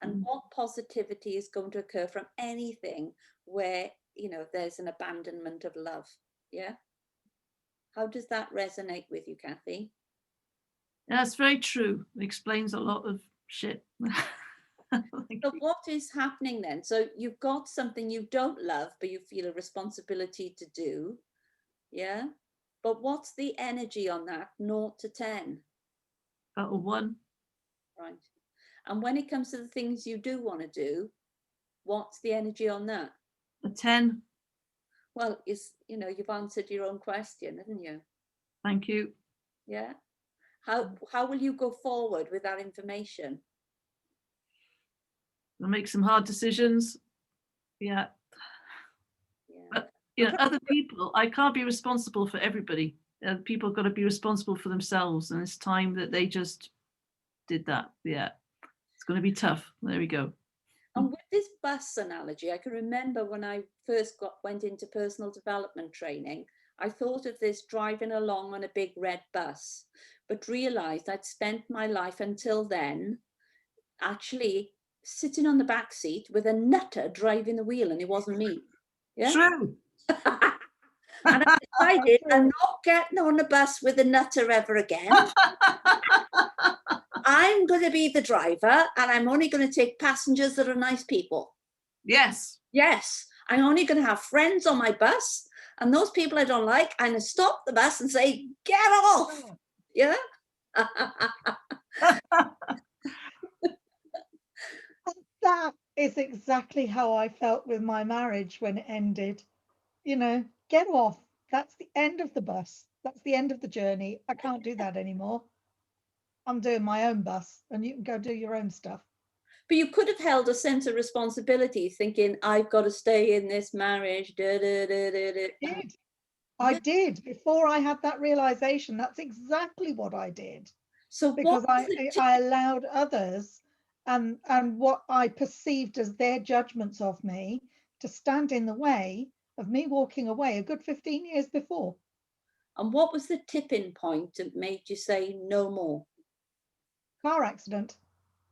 And what positivity is going to occur from anything where, you know, there's an abandonment of love, yeah? How does that resonate with you, Kathy? That's very true. It explains a lot of shit. So what is happening then? So you've got something you don't love, but you feel a responsibility to do, yeah? But what's the energy on that, 0 to 10? About a 1. Right. And when it comes to the things you do want to do, what's the energy on that? A 10. Well, you know, you've answered your own question, haven't you? Thank you. Yeah. How will you go forward with that information? I'll make some hard decisions. Yeah. But, you know, other people, I can't be responsible for everybody. People got to be responsible for themselves, and it's time that they just did that. Yeah. It's going to be tough. There we go. And with this bus analogy, I can remember when I first went into personal development training, I thought of this driving along on a big red bus, but realized I'd spent my life until then actually sitting on the back seat with a nutter driving the wheel, and it wasn't me. Yeah. True. And I decided I'm not getting on a bus with a nutter ever again. I'm going to be the driver, and I'm only going to take passengers that are nice people. Yes. Yes. I'm only going to have friends on my bus, and those people I don't like, I'm going to stop the bus and say, get off. Yeah. That is exactly how I felt with my marriage when it ended. You know, get off. That's the end of the bus. That's the end of the journey. I can't do that anymore. I'm doing my own bus, and you can go do your own stuff. But you could have held a sense of responsibility, thinking, I've got to stay in this marriage. Da, da, da, da, da. I did. I Yeah. did. Before I had that realization, that's exactly what I did. So Because what was the I allowed others and what I perceived as their judgments of me to stand in the way of me walking away a good 15 years before. and what was the tipping point that made you say no more? Car accident.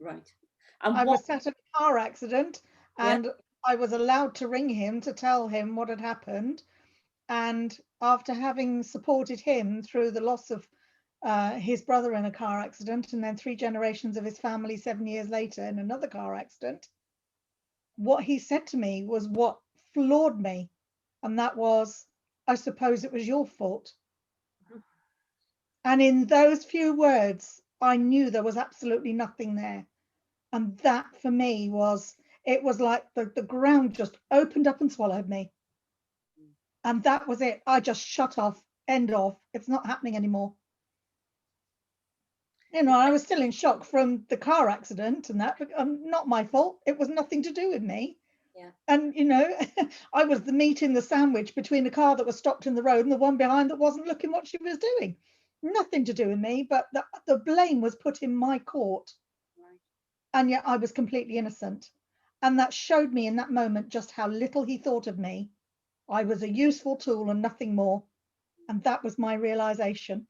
Right. And I what? was sat in a car accident, Yeah. and I was allowed to ring him to tell him what had happened. And after having supported him through the loss of his brother in a car accident, and then 3 generations of his family 7 years later in another car accident, what he said to me was what floored me. And that was, I suppose it was your fault. And in those few words, I knew there was absolutely nothing there. And that for me was, it was like the ground just opened up and swallowed me. And that was it. I just shut off, end off. It's not happening anymore. You know, I was still in shock from the car accident and that, but not my fault. It was nothing to do with me. Yeah. And, you know, I was the meat in the sandwich between the car that was stopped in the road and the one behind that wasn't looking what she was doing. Nothing to do with me, but the blame was put in my court. Right. And yet I was completely innocent. And that showed me in that moment just how little he thought of me. I was a useful tool and nothing more. And that was my realization.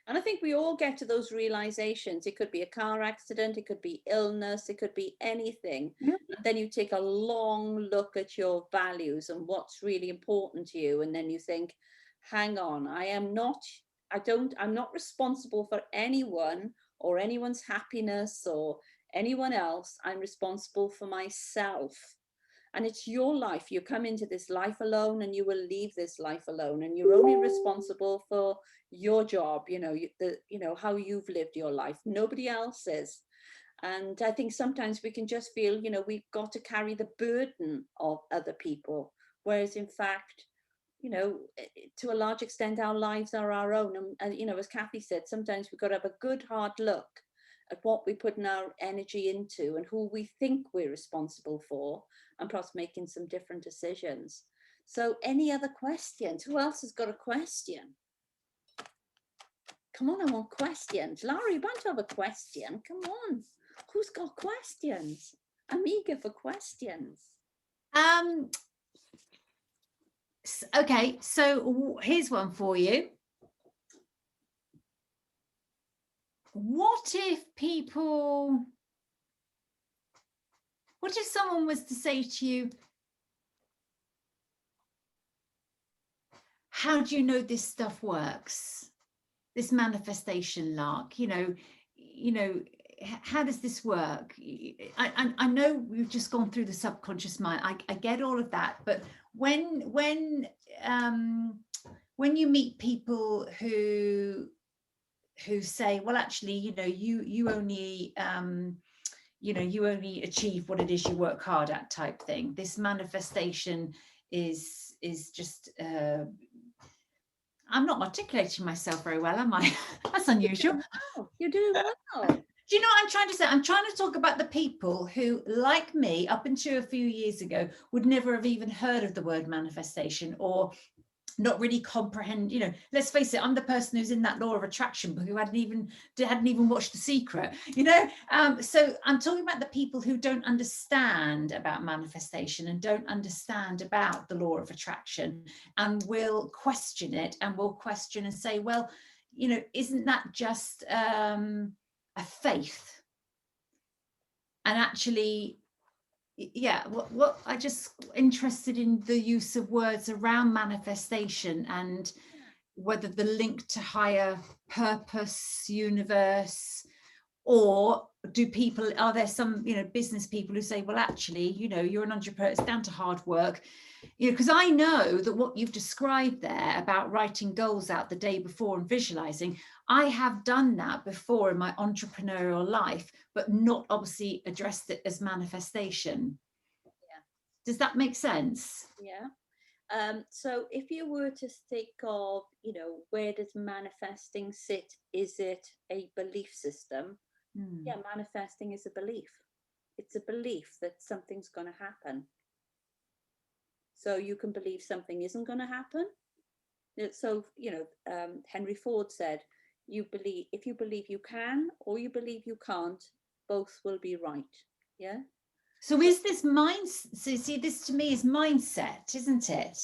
And I think we all get to those realizations. It could be a car accident, it could be illness, it could be anything. Yeah. And then you take a long look at your values and what's really important to you. And then you think, hang on, I'm not responsible for anyone or anyone's happiness or anyone else. I'm responsible for myself. And it's your life. You come into this life alone and you will leave this life alone, and you're only responsible for your job, how you've lived your life. Nobody else is. And I think sometimes we can just feel, we've got to carry the burden of other people, whereas in fact, to a large extent, our lives are our own. And as Kathy said, sometimes we've got to have a good hard look at what we put in our energy into and who we think we're responsible for, and perhaps making some different decisions. So any other questions? Who else has got a question? Come on, I want questions. Larry, you want to have a question? Come on. Who's got questions? I'm eager for questions. Okay, so here's one for you. What if someone was to say to you, how do you know this stuff works? This manifestation lark, how does this work? I know we've just gone through the subconscious mind. I get all of that, but when you meet people who say, well, actually, you only achieve what it is you work hard at, type thing. This manifestation is just I'm not articulating myself very well, am I? That's unusual. You're doing well. Do you know what I'm trying to say? I'm trying to talk about the people who, like me, up until a few years ago, would never have even heard of the word manifestation, or not really comprehend. Let's face it, I'm the person who's in that law of attraction book who hadn't even watched The Secret. So I'm talking about the people who don't understand about manifestation and don't understand about the law of attraction, and will question it, and will question and say, well, isn't that just a faith? And actually, yeah, what I just interested in the use of words around manifestation, and whether the link to higher purpose, universe, or are there some business people who say, well, actually, you're an entrepreneur, it's down to hard work. Because I know that what you've described there about writing goals out the day before and visualizing, I have done that before in my entrepreneurial life, but not obviously addressed it as manifestation. Yeah. Does that make sense? Yeah. So if you were to think of, where does manifesting sit? Is it a belief system? Yeah, manifesting is a belief. It's a belief that something's going to happen. So you can believe something isn't going to happen. So, Henry Ford said, if you believe you can or you believe you can't, both will be right. Yeah. So is this mindset? So see, this to me is mindset, isn't it?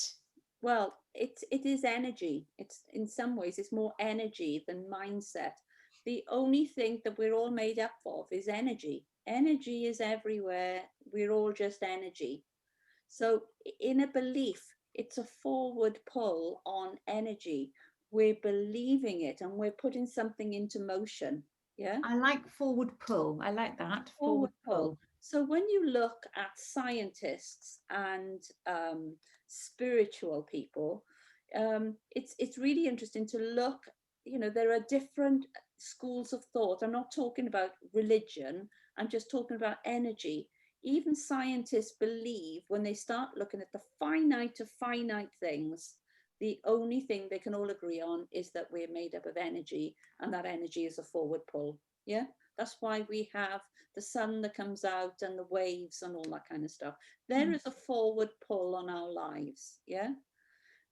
Well, it is energy. It's in some ways it's more energy than mindset. The only thing that we're all made up of is energy. Energy is everywhere. We're all just energy. So in a belief, it's a forward pull on energy. We're believing it and we're putting something into motion. Yeah. I like forward pull. I like that. Forward pull. So when you look at scientists and spiritual people, it's really interesting to look. There are different schools of thought. I'm not talking about religion. I'm just talking about energy. Even scientists believe, when they start looking at the finite of finite things, the only thing they can all agree on is that we're made up of energy, and that energy is a forward pull. Yeah. That's why we have the sun that comes out and the waves and all that kind of stuff. There is a forward pull on our lives. Yeah.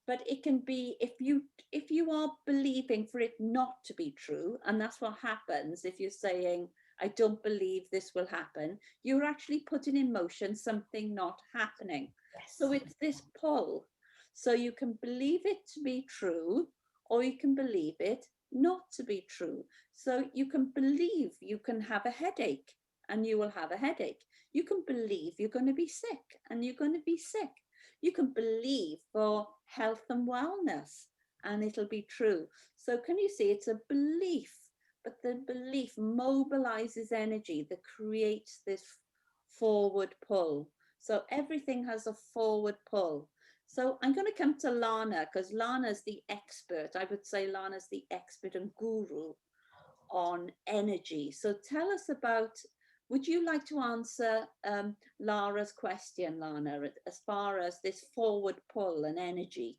But it can be, if you are believing for it not to be true, and that's what happens if you're saying, I don't believe this will happen, you're actually putting in motion something not happening. Yes. So it's this pull. So you can believe it to be true, or you can believe it not to be true. So you can believe you can have a headache, and you will have a headache. You can believe you're going to be sick, and you're going to be sick. You can believe for health and wellness, and it'll be true. So can you see, it's a belief, but the belief mobilizes energy that creates this forward pull. So everything has a forward pull. So I'm going to come to Lana, because Lana's the expert. I would say Lana's the expert and guru on energy. So tell us about, would you like to answer Lara's question, Lana, as far as this forward pull and energy?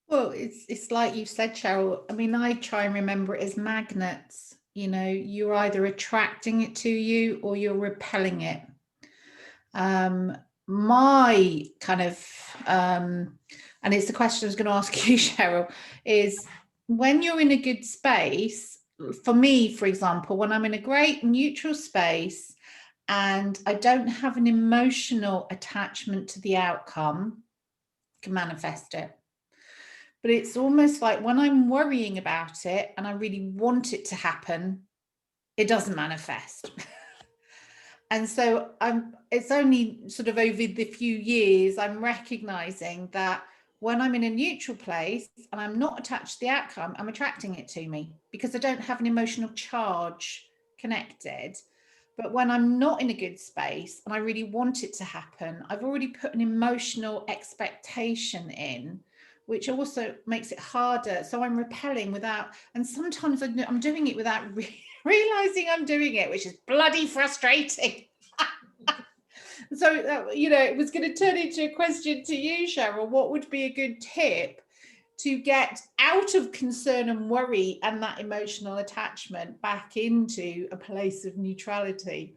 Well, it's like you said, Cheryl. I mean, I try and remember it as magnets. You're either attracting it to you or you're repelling it. My kind of, and it's the question I was going to ask you, Cheryl, is when you're in a good space, for me, for example, when I'm in a great neutral space and I don't have an emotional attachment to the outcome, I can manifest it. But it's almost like when I'm worrying about it and I really want it to happen, it doesn't manifest. And so it's only sort of over the few years I'm recognizing that when I'm in a neutral place and I'm not attached to the outcome, I'm attracting it to me because I don't have an emotional charge connected. But when I'm not in a good space and I really want it to happen, I've already put an emotional expectation in, which also makes it harder. So I'm repelling without, and sometimes I'm doing it without realizing I'm doing it, which is bloody frustrating. So, it was going to turn into a question to you, Cheryl. What would be a good tip to get out of concern and worry and that emotional attachment back into a place of neutrality?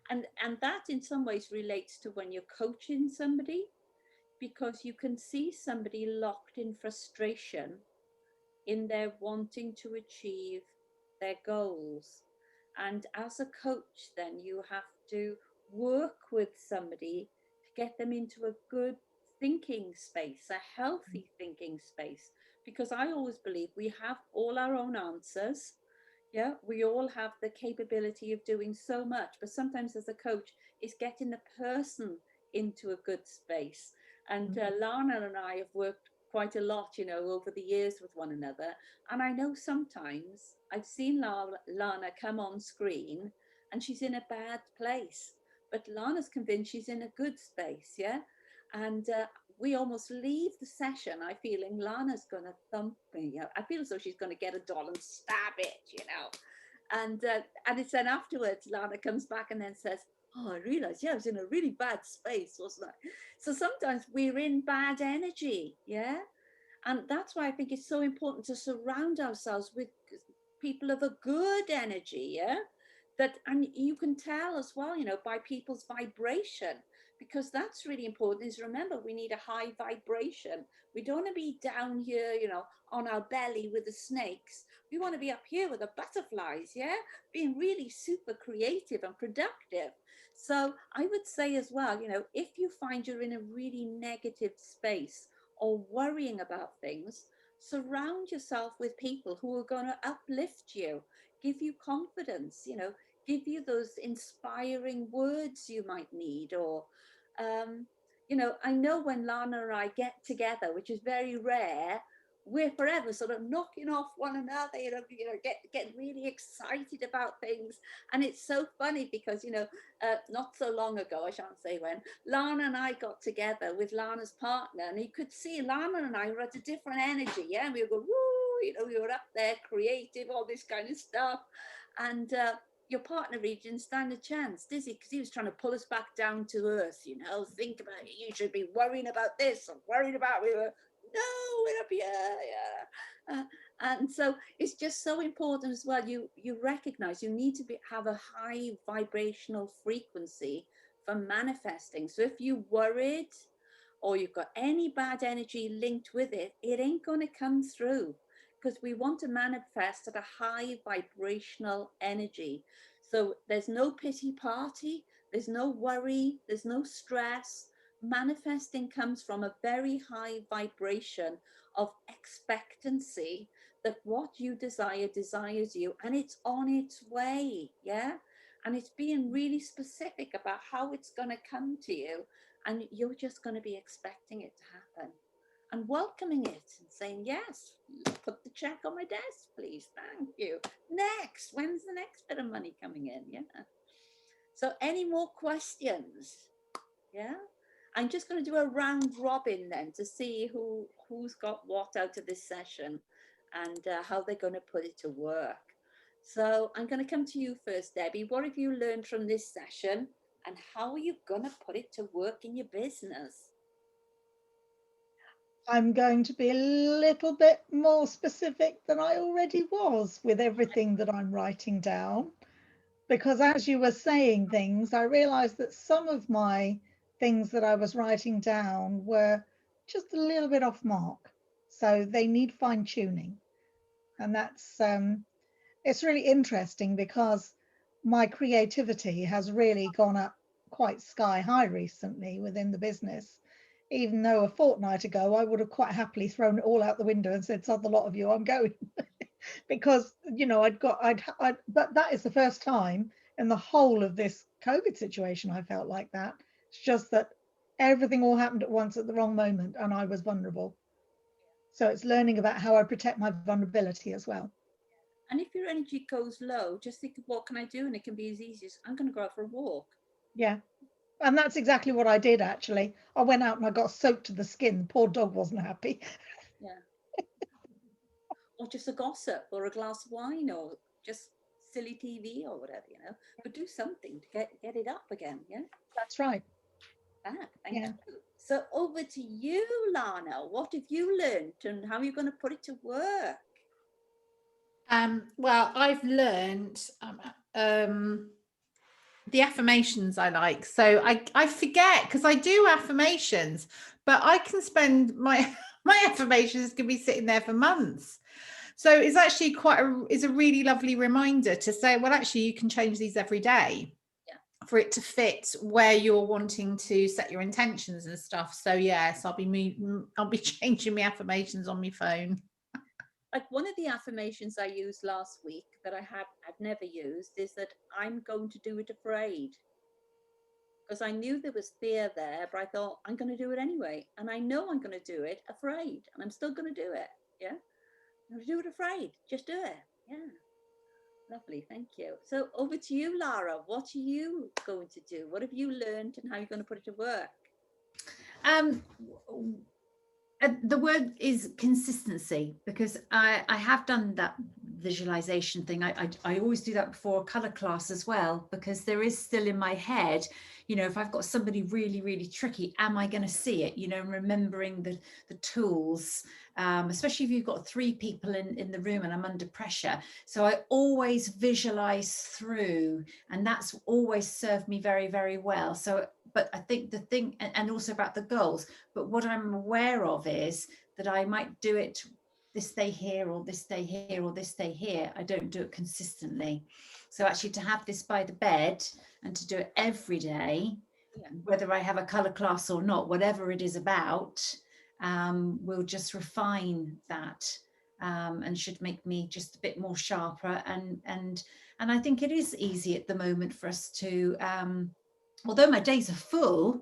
And that in some ways relates to when you're coaching somebody, because you can see somebody locked in frustration in their wanting to achieve their goals. And as a coach, then you have to work with somebody to get them into a good thinking space, a healthy thinking space, because I always believe we have all our own answers. Yeah, we all have the capability of doing so much, but sometimes as a coach, it's getting the person into a good space. And Lana and I have worked quite a lot, over the years with one another. And I know sometimes I've seen Lana come on screen and she's in a bad place, but Lana's convinced she's in a good space. Yeah. And we almost leave the session, I feeling Lana's going to thump me. I feel as though she's going to get a doll and stab it, And it's then afterwards, Lana comes back and then says, oh, I realized, I was in a really bad space, wasn't I? So sometimes we're in bad energy, yeah? And that's why I think it's so important to surround ourselves with people of a good energy, yeah? And you can tell as well, by people's vibration. because that's really important. Is remember, we need a high vibration. We don't want to be down here, you know, on our belly with the snakes. We want to be up here with the butterflies, yeah, being really super creative and productive. So I would say as well, you know, if you find you're in a really negative space or worrying about things, surround yourself with people who are going to uplift you, give you confidence, you know, give you those inspiring words you might need. Or you know, I know when Lana and I get together, which is very rare, we're forever sort of knocking off one another, you know, get really excited about things. And it's so funny because, you know, not so long ago, I shan't say when, Lana and I got together with Lana's partner, and you could see Lana and I were at a different energy. Yeah, and we would go, woo, you know, we were up there, creative, all this kind of stuff. And your partner really didn't stand a chance, did he? Because he was trying to pull us back down to earth, you know, think about it, you should be worrying about this or worrying about, we were, no, we're up here, yeah. And so it's just so important as well. You recognize you need to have a high vibrational frequency for manifesting. So if you worried or you've got any bad energy linked with it, it ain't going to come through, because we want to manifest at a high vibrational energy. So there's no pity party, there's no worry, there's no stress. Manifesting comes from a very high vibration of expectancy that what you desire desires you, and it's on its way. Yeah. And it's being really specific about how it's going to come to you, and you're just going to be expecting it to happen and welcoming it and saying, yes, put the check on my desk, please, thank you. Next, when's the next bit of money coming in? Yeah. So any more questions? Yeah. I'm just going to do a round robin then to see who's got what out of this session and how they're going to put it to work. So I'm going to come to you first, Debbie. What have you learned from this session, and how are you going to put it to work in your business? I'm going to be a little bit more specific than I already was with everything that I'm writing down, because as you were saying things, I realized that some of my things that I was writing down were just a little bit off mark. So they need fine tuning. And that's, it's really interesting because my creativity has really gone up quite sky high recently within the business. Even though a fortnight ago, I would have quite happily thrown it all out the window and said, sod the lot of you, I'm going. Because, you know, but that is the first time in the whole of this COVID situation I felt like that. It's just that everything all happened at once at the wrong moment, and I was vulnerable. So it's learning about how I protect my vulnerability as well. And if your energy goes low, just think of what can I do? And it can be as easy as, I'm going to go out for a walk. Yeah. And that's exactly what I did, actually. I went out and I got soaked to the skin. Poor dog wasn't happy. Yeah. Or just a gossip or a glass of wine or just silly TV or whatever, you know, but do something to get it up again. Yeah. That's right. Thank you. So over to you, Lana. What have you learned and how are you going to put it to work? Well, I've learned the affirmations I like. So I forget, because I do affirmations, but I can spend my affirmations can be sitting there for months. So it's actually is a really lovely reminder to say, well, actually you can change these every day. For it to fit where you're wanting to set your intentions and stuff. So yes, I'll be changing my affirmations on my phone. Like one of the affirmations I used last week that I've never used is that I'm going to do it afraid. Because I knew there was fear there, but I thought I'm going to do it anyway. And I know I'm going to do it afraid, and I'm still going to do it. Yeah. I'm going to do it afraid. Just do it. Yeah. Lovely, thank you. So over to you, Lara. What are you going to do? What have you learned and how are you going to put it to work? The word is consistency, because I have done that visualization thing. I always do that before a color class as well, because there is still in my head, you know, if I've got somebody really, really tricky, am I going to see it? You know, remembering the tools, especially if you've got 3 people in the room and I'm under pressure. So I always visualize through, and that's always served me very, very well. So but I think the thing, and also about the goals, but what I'm aware of is that I might do it this day here, or this day here, or this day here. I don't do it consistently. So actually to have this by the bed and to do it every day, whether I have a colour class or not, whatever it is about, will just refine that, and should make me just a bit more sharper. And I think it is easy at the moment for us to, although my days are full,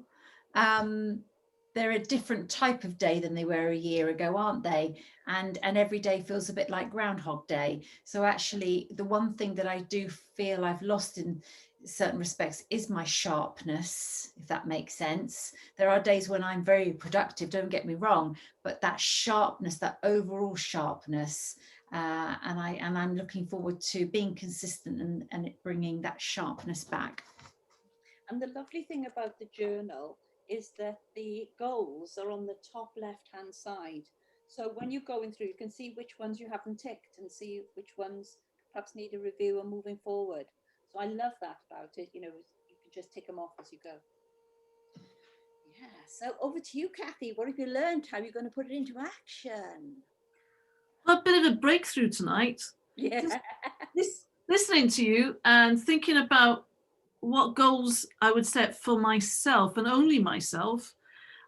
they're a different type of day than they were a year ago, aren't they? And every day feels a bit like Groundhog Day. So actually, the one thing that I do feel I've lost in certain respects is my sharpness, if that makes sense. There are days when I'm very productive, don't get me wrong, but that sharpness, that overall sharpness, and I'm looking forward to being consistent and it bringing that sharpness back. And the lovely thing about the journal is that the goals are on the top left hand side. So when you're going through, you can see which ones you haven't ticked and see which ones perhaps need a review and moving forward. So I love that about it. You know, you can just tick them off as you go. Yeah. So over to you, Kathy. What have you learned? How are you going to put it into action? Well, a bit of a breakthrough tonight. Yeah. Listening to you and thinking about what goals I would set for myself and only myself,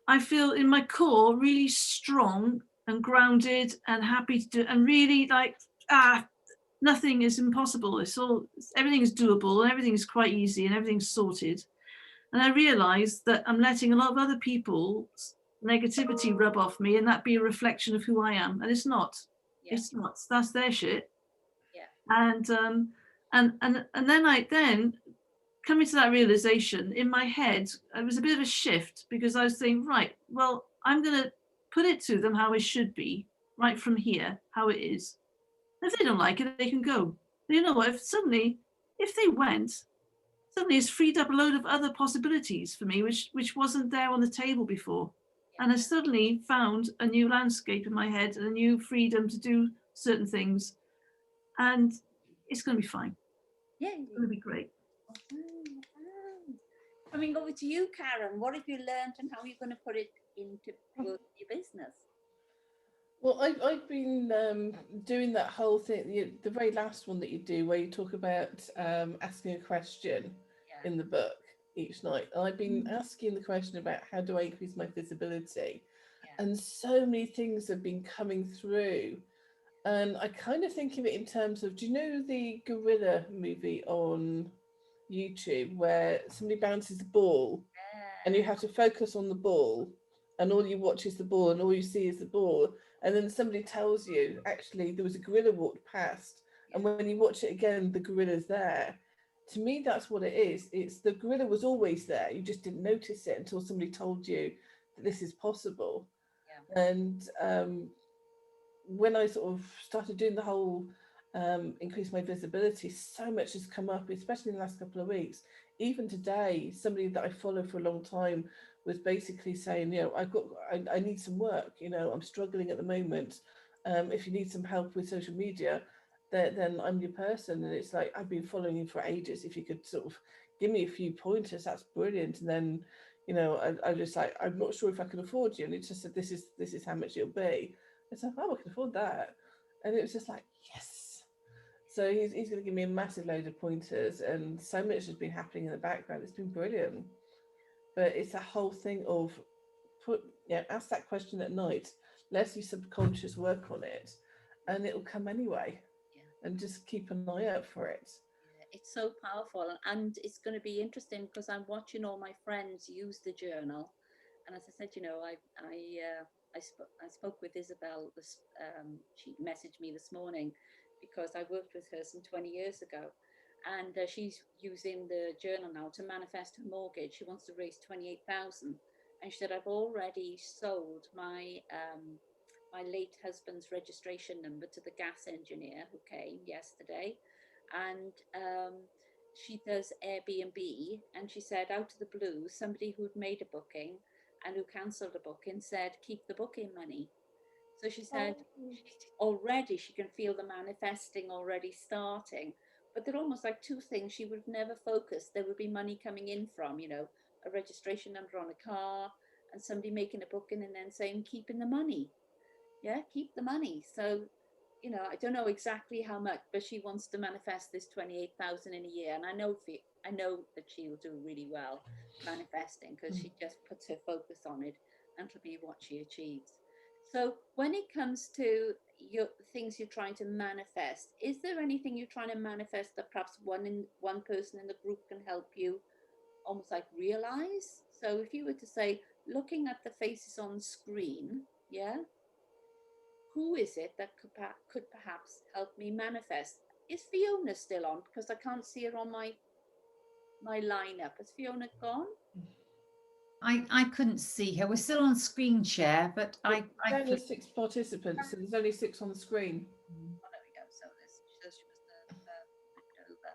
I feel in my core really strong and grounded and happy to do, and really like, nothing is impossible. Everything is doable and everything is quite easy and everything's sorted. And I realized that I'm letting a lot of other people's negativity rub off me and that be a reflection of who I am. And it's not. Yeah. It's not. That's their shit. Yeah. And then coming to that realization in my head, it was a bit of a shift because I was saying, right, well, I'm going to put it to them how it should be, right from here, how it is. If they don't like it, they can go. But you know what? If they went, suddenly it's freed up a load of other possibilities for me, which wasn't there on the table before. And I suddenly found a new landscape in my head and a new freedom to do certain things. And it's going to be fine. Yeah. It's going to be great. Coming over to you, Karen. What have you learned and how are you going to put it into work in your business? Well, I've been doing that whole thing, the very last one that you do, where you talk about asking a question in the book each night. And I've been asking the question about how do I increase my visibility? And so many things have been coming through. And I kind of think of it in terms of, do you know the gorilla movie on YouTube where somebody bounces a ball and you have to focus on the ball and all you watch is the ball and all you see is the ball, and then somebody tells you actually there was a gorilla walked past, and when you watch it again the gorilla's there. To me that's what it is. It's the gorilla was always there, you just didn't notice it until somebody told you that this is possible. And when I sort of started doing the whole increase my visibility, so much has come up, especially in the last couple of weeks. Even today, somebody that I follow for a long time was basically saying, you know, I need some work, you know, I'm struggling at the moment. If you need some help with social media, then I'm your person. And it's like, I've been following you for ages. If you could sort of give me a few pointers, that's brilliant. And then, you know, I just like, I'm not sure if I can afford you. And it just said, this is how much it'll be. It's like, oh, I can afford that. And it was just like, yes. So he's going to give me a massive load of pointers, and so much has been happening in the background. It's been brilliant. But it's a whole thing of ask that question at night, let your subconscious work on it, and it'll come anyway. And just keep an eye out for it. It's so powerful, and it's going to be interesting because I'm watching all my friends use the journal. And as I said, you know, I spoke with Isabel. She messaged me this morning because I worked with her some 20 years ago, and she's using the journal now to manifest her mortgage. She wants to raise 28,000, and she said, I've already sold my my late husband's registration number to the gas engineer who came yesterday, and she does Airbnb, and she said out of the blue somebody who'd made a booking and who cancelled a booking said keep the booking money. So she said already she can feel the manifesting already starting, but they're almost like two things she would never focus there would be money coming in from, you know, a registration number on a car, and somebody making a booking and then saying, keeping the money. Yeah, keep the money. So, you know, I don't know exactly how much, but she wants to manifest this 28,000 in a year. And I know that she will do really well manifesting, because she just puts her focus on it, and it'll be what she achieves. So when it comes to your things you're trying to manifest, is there anything you're trying to manifest that perhaps one person in the group can help you almost like realize? So if you were to say, looking at the faces on screen, yeah, who is it that could perhaps help me manifest? Is Fiona still on? Because I can't see her on my lineup. Has Fiona gone? I couldn't see her. We're still on screen share, but I There's 6 participants, so there's only 6 on the screen. Oh, there we go. So she was flipped over.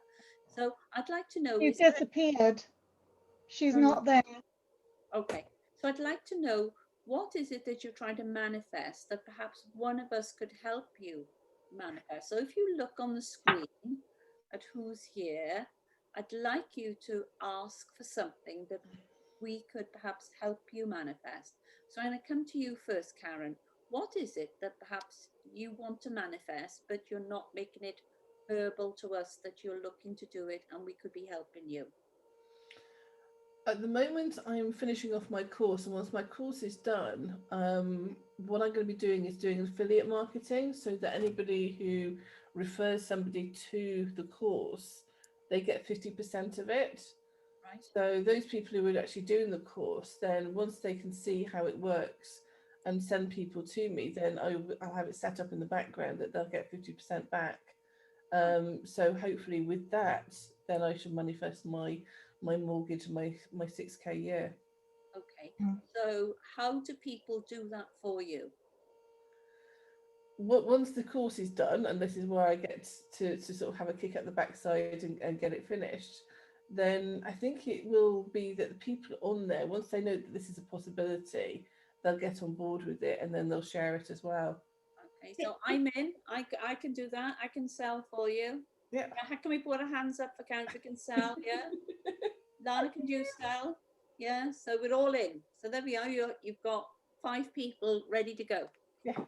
So I'd like to know. She's disappeared. She's not there. Okay. So I'd like to know, what is it that you're trying to manifest that perhaps one of us could help you manifest? So if you look on the screen at who's here, I'd like you to ask for something that we could perhaps help you manifest. So I'm going to come to you first, Karen. What is it that perhaps you want to manifest, but you're not making it verbal to us that you're looking to do it, and we could be helping you? At the moment, I'm finishing off my course, and once my course is done, what I'm going to be doing is doing affiliate marketing, so that anybody who refers somebody to the course, they get 50% of it. Right. So those people who are actually doing the course, then once they can see how it works and send people to me, then I'll have it set up in the background that they'll get 50% back. So hopefully with that, then I should manifest my mortgage, my 6K year. Okay. So how do people do that for you? Once the course is done, and this is where I get to sort of have a kick at the backside and get it finished, then I think it will be that the people on there, once they know that this is a possibility, they'll get on board with it, and then they'll share it as well. Okay, so I'm in. I can do that. I can sell for you. Yeah. How can we put our hands up for Karen who can sell? Yeah. Lana, can you sell? Yeah. So we're all in. So there we are. You've got 5 people ready to go. Yeah.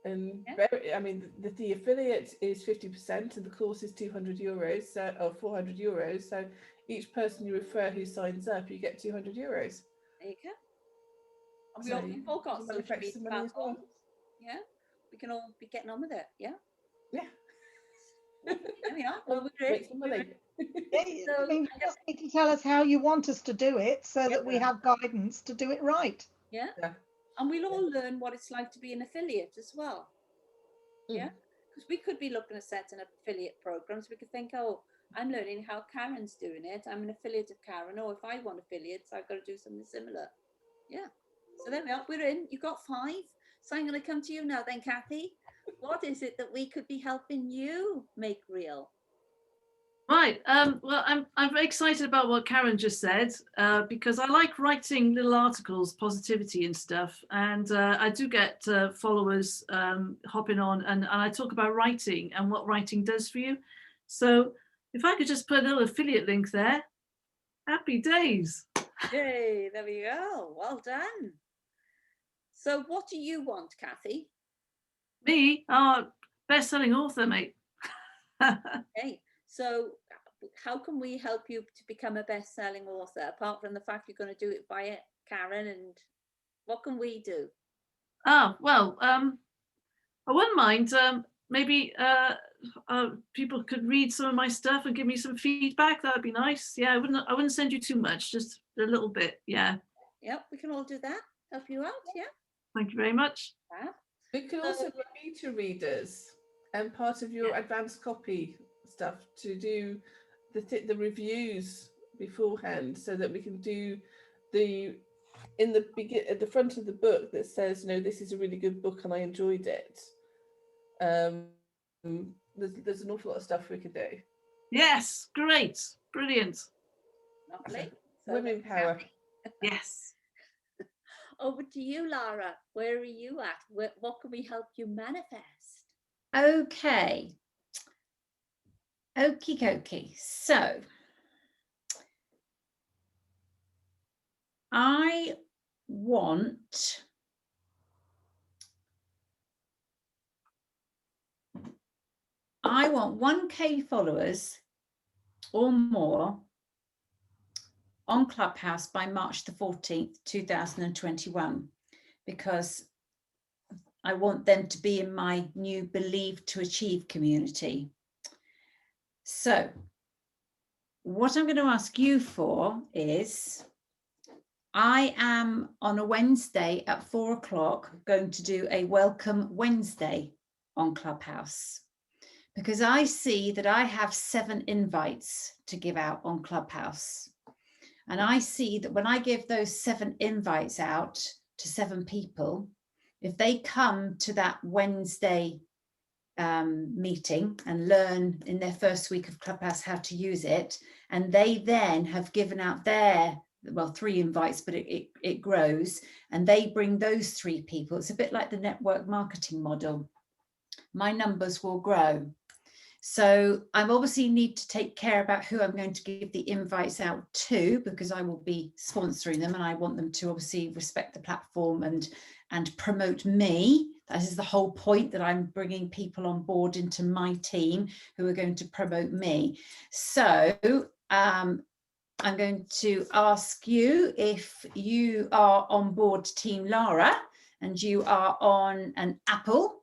And Yeah. I mean, the affiliate is 50%, and the course is €200, or €400. So each person you refer who signs up, you get €200. There you go. And So we've all got social media some money as well. platforms. Yeah. We can all be getting on with it. Yeah. Yeah. There we are. Well, we're in. Make some money. I mean, you just need to tell us how you want us to do it, so that we have guidance to do it right. Yeah. Yeah. And we'll all learn what it's like to be an affiliate as well. Yeah. Because we could be looking at setting up affiliate programs. We could think, oh, I'm learning how Karen's doing it. I'm an affiliate of Karen. Or if I want affiliates, I've got to do something similar. Yeah. So there we are. We're in. You've got 5. So I'm going to come to you now then, Kathy. What is it that we could be helping you make real? Right. Well, I'm very excited about what Karen just said, because I like writing little articles, positivity and stuff. And I do get followers hopping on, and I talk about writing and what writing does for you. So if I could just put a little affiliate link there, happy days. Yay, there we go. Well done. So what do you want, Kathy? Me, best-selling author, mate. Okay. So how can we help you to become a best-selling author, apart from the fact you're going to do it via Karen? And what can we do? Well, I wouldn't mind. Maybe people could read some of my stuff and give me some feedback. That'd be nice. Yeah, I wouldn't send you too much, just a little bit. Yeah. Yep, we can all do that. Help you out. Yeah. Thank you very much. Fab. We can also get beta readers and part of your advanced copy stuff to do the reviews beforehand, so that we can do at the front of the book that says, this is a really good book and I enjoyed it. There's an awful lot of stuff we could do. Yes, great, brilliant. Lovely. So women power. Yes. Over to you, Lara. Where are you at? What can we help you manifest? Okay. Okie dokie. So I want I want 1K followers or more on Clubhouse by March the 14th, 2021, because I want them to be in my new Believe to Achieve community. So what I'm going to ask you for is, I am on a Wednesday at 4 o'clock going to do a Welcome Wednesday on Clubhouse, because I see that I have 7 invites to give out on Clubhouse. And I see that when I give those 7 invites out to 7 people, if they come to that Wednesday meeting and learn in their first week of Clubhouse how to use it, and they then have given out their, well, 3 invites, but it grows, and they bring those 3 people, it's a bit like the network marketing model, my numbers will grow. So I obviously need to take care about who I'm going to give the invites out to, because I will be sponsoring them and I want them to obviously respect the platform and promote me. That is the whole point, that I'm bringing people on board into my team who are going to promote me. So I'm going to ask you if you are on board Team Lara and you are on an Apple.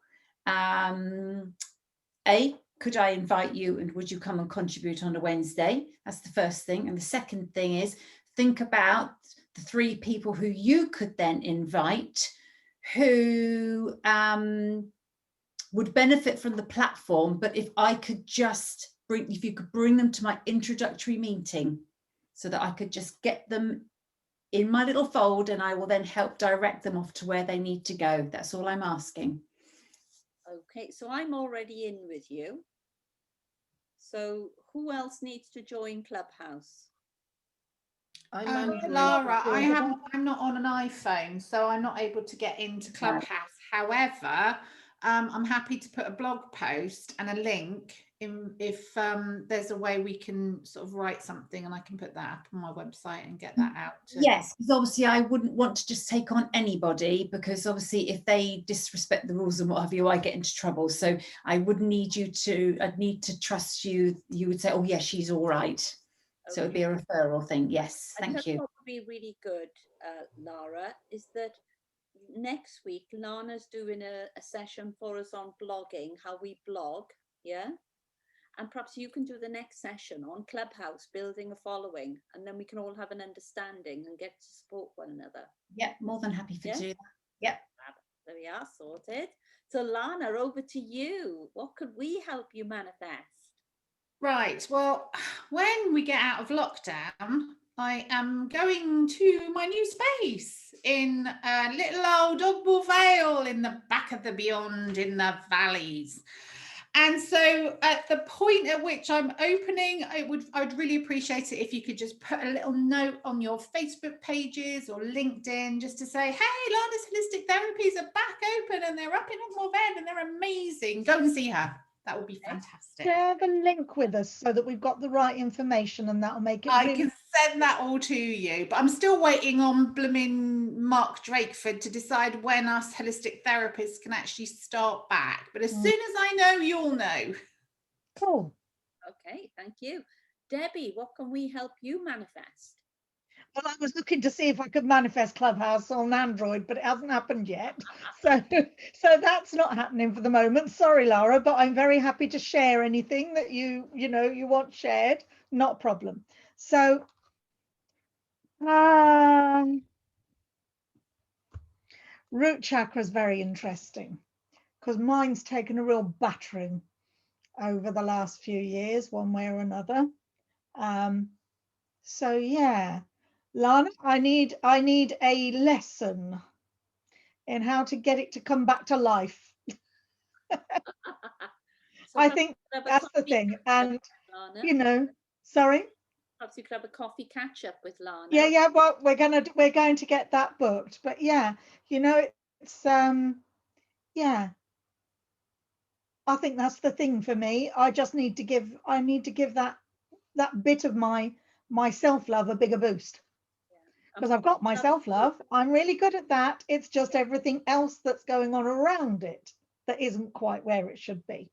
Could I invite you, and would you come and contribute on a Wednesday? That's the first thing. And the second thing is, think about the 3 people who you could then invite who would benefit from the platform, but if I could just if you could bring them to my introductory meeting so that I could just get them in my little fold, and I will then help direct them off to where they need to go. That's all I'm asking. Okay, so I'm already in with you. So who else needs to join Clubhouse? Lara, I'm not on an iPhone, so I'm not able to get into Clubhouse. However, I'm happy to put a blog post and a link in if there's a way we can sort of write something, and I can put that up on my website and get that out. Yes, because obviously I wouldn't want to just take on anybody, because obviously if they disrespect the rules and what have you, I get into trouble. So I would need you to, I'd need to trust you. You would say, oh yeah, she's all right. Okay. So it'd be a referral thing. Yes, thank you. What would be really good, Lara, is that next week Lana's doing a session for us on blogging, how we blog, yeah? And perhaps you can do the next session on Clubhouse, building a following, and then we can all have an understanding and get to support one another. Yeah, more than happy to do that. Yeah. There we are, sorted. So Lana, over to you. What could we help you manifest? Right, well, when we get out of lockdown, I am going to my new space in a little old Ogbull Vale in the back of the beyond in the valleys. And so at the point at which I'm opening, I'd really appreciate it if you could just put a little note on your Facebook pages or LinkedIn just to say, hey, Lana's Holistic Therapies are back open and they're up in Ogbull Vale and they're amazing. Go and see her. That would be fantastic. Share the link with us so that we've got the right information, and that'll make it. I can send that all to you, but I'm still waiting on blooming Mark Drakeford to decide when us holistic therapists can actually start back. But as soon as I know, you'll know. Cool. Okay, thank you. Debbie, what can we help you manifest? Well, I was looking to see if I could manifest Clubhouse on Android, but it hasn't happened yet. So that's not happening for the moment. Sorry, Lara, but I'm very happy to share anything that you want shared. Not a problem. So root chakra is very interesting because mine's taken a real battering over the last few years, one way or another. So yeah. Lana, I need a lesson in how to get it to come back to life. I think that's the thing. And Lana, sorry. Perhaps you could have a coffee catch up with Lana. Yeah. Well, we're going to get that booked. But yeah, it's yeah. I think that's the thing for me. I just need to give that bit of my self-love a bigger boost. because I've got my self-love. I'm really good at that. It's just everything else that's going on around it that isn't quite where it should be.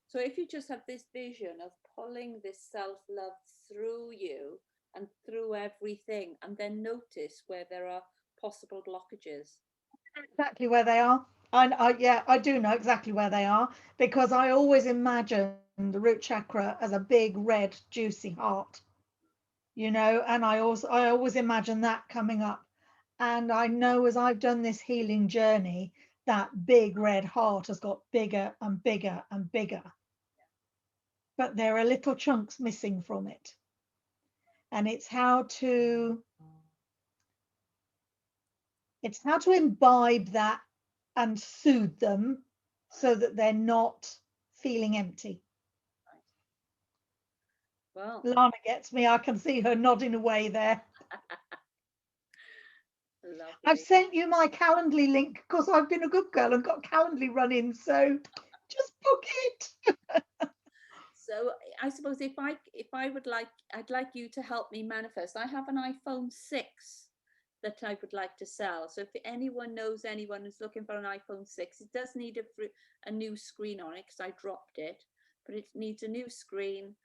So if you just have this vision of pulling this self-love through you and through everything, and then notice where there are possible blockages. Exactly where they are. Yeah, I do know exactly where they are, because I always imagine the root chakra as a big red juicy heart, you know, and I always imagine that coming up. And I know as I've done this healing journey, that big red heart has got bigger and bigger and bigger. But there are little chunks missing from it. And it's how to imbibe that and soothe them so that they're not feeling empty. Well, Lana gets me. I can see her nodding away there. lovely. I've sent you my Calendly link because I've been a good girl and got Calendly running, so just book it. So I suppose if I would like, I'd like you to help me manifest. I have an iPhone 6 that I would like to sell. So if anyone knows anyone who's looking for an iPhone 6, it does need a new screen on it because I dropped it, but it needs a new screen,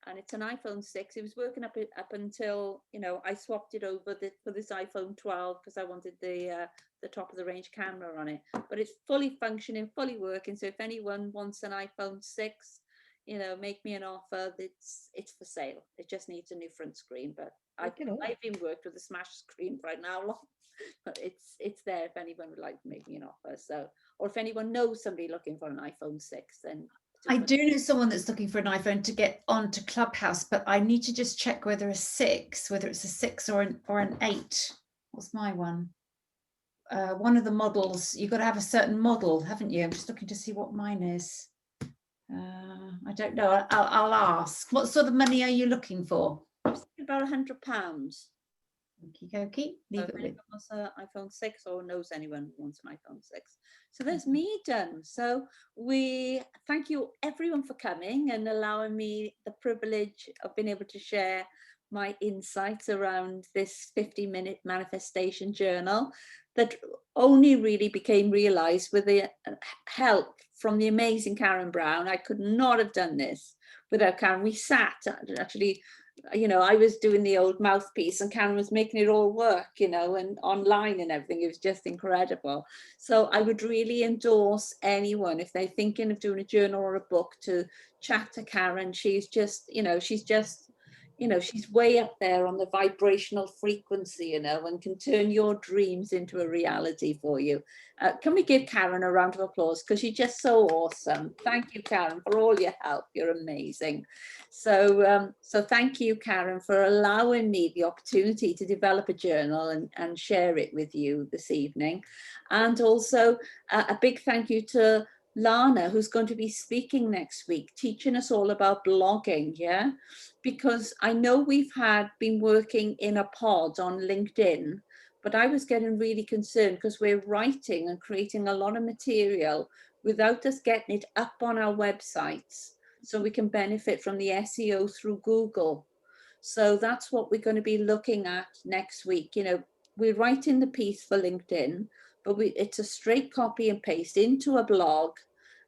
and it's an iPhone 6. It was working up until, you know, I swapped it over for this iPhone 12 because I wanted the top of the range camera on it. But it's fully functioning, fully working. So if anyone wants an iPhone 6, you know, make me an offer. It's for sale. It just needs a new front screen, but I've been worked with a smash screen right now, but it's there if anyone would like to make me an offer. So, or if anyone knows somebody looking for an iPhone 6, then I do know someone that's looking for an iPhone to get onto Clubhouse, but I need to just check whether it's a 6 or an 8. What's my one? One of the models. You've got to have a certain model, haven't you? I'm just looking to see what mine is. I don't know. I'll ask. What sort of money are you looking for? About £100. Okie dokie. Leave it with. Wants an iPhone 6 or knows anyone who wants an iPhone 6. So there's me done. So we thank you everyone for coming and allowing me the privilege of being able to share my insights around this 50-minute manifestation journal that only really became realized with the help from the amazing Karen Brown. I could not have done this without Karen. We sat actually, you know, I was doing the old mouthpiece and Karen was making it all work, you know, and online and everything. It was just incredible. So I would really endorse anyone, if they're thinking of doing a journal or a book, to chat to Karen. She's just, you know, she's way up there on the vibrational frequency, you know, and can turn your dreams into a reality for you. Can we give Karen a round of applause? Because she's just so awesome. Thank you, Karen, for all your help. You're amazing. So thank you, Karen, for allowing me the opportunity to develop a journal and share it with you this evening. And also a big thank you to Lana, who's going to be speaking next week, teaching us all about blogging, yeah? Because I know we've been working in a pod on LinkedIn, but I was getting really concerned because we're writing and creating a lot of material without us getting it up on our websites so we can benefit from the SEO through Google. So that's what we're going to be looking at next week. You know, we're writing the piece for LinkedIn, but it's a straight copy and paste into a blog,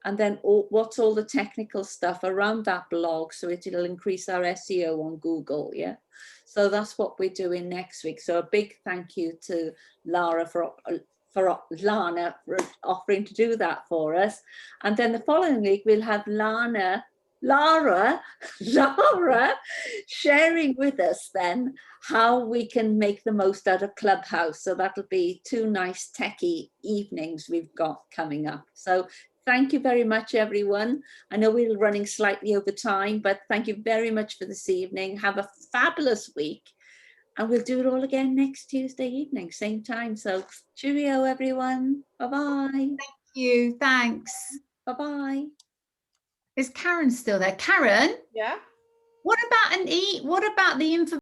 and then what's all the technical stuff around that blog, so it'll increase our SEO on Google. Yeah, so that's what we're doing next week. So a big thank you to Lana for offering to do that for us. And then the following week we'll have Lara sharing with us then how we can make the most out of Clubhouse. So that'll be 2 nice techie evenings we've got coming up. So thank you very much, everyone. I know we're running slightly over time, but thank you very much for this evening. Have a fabulous week, and we'll do it all again next Tuesday evening, same time. So cheerio, everyone. Bye-bye. Thank you. Thanks. Bye-bye. Is Karen still there? Karen? Yeah. What about the information?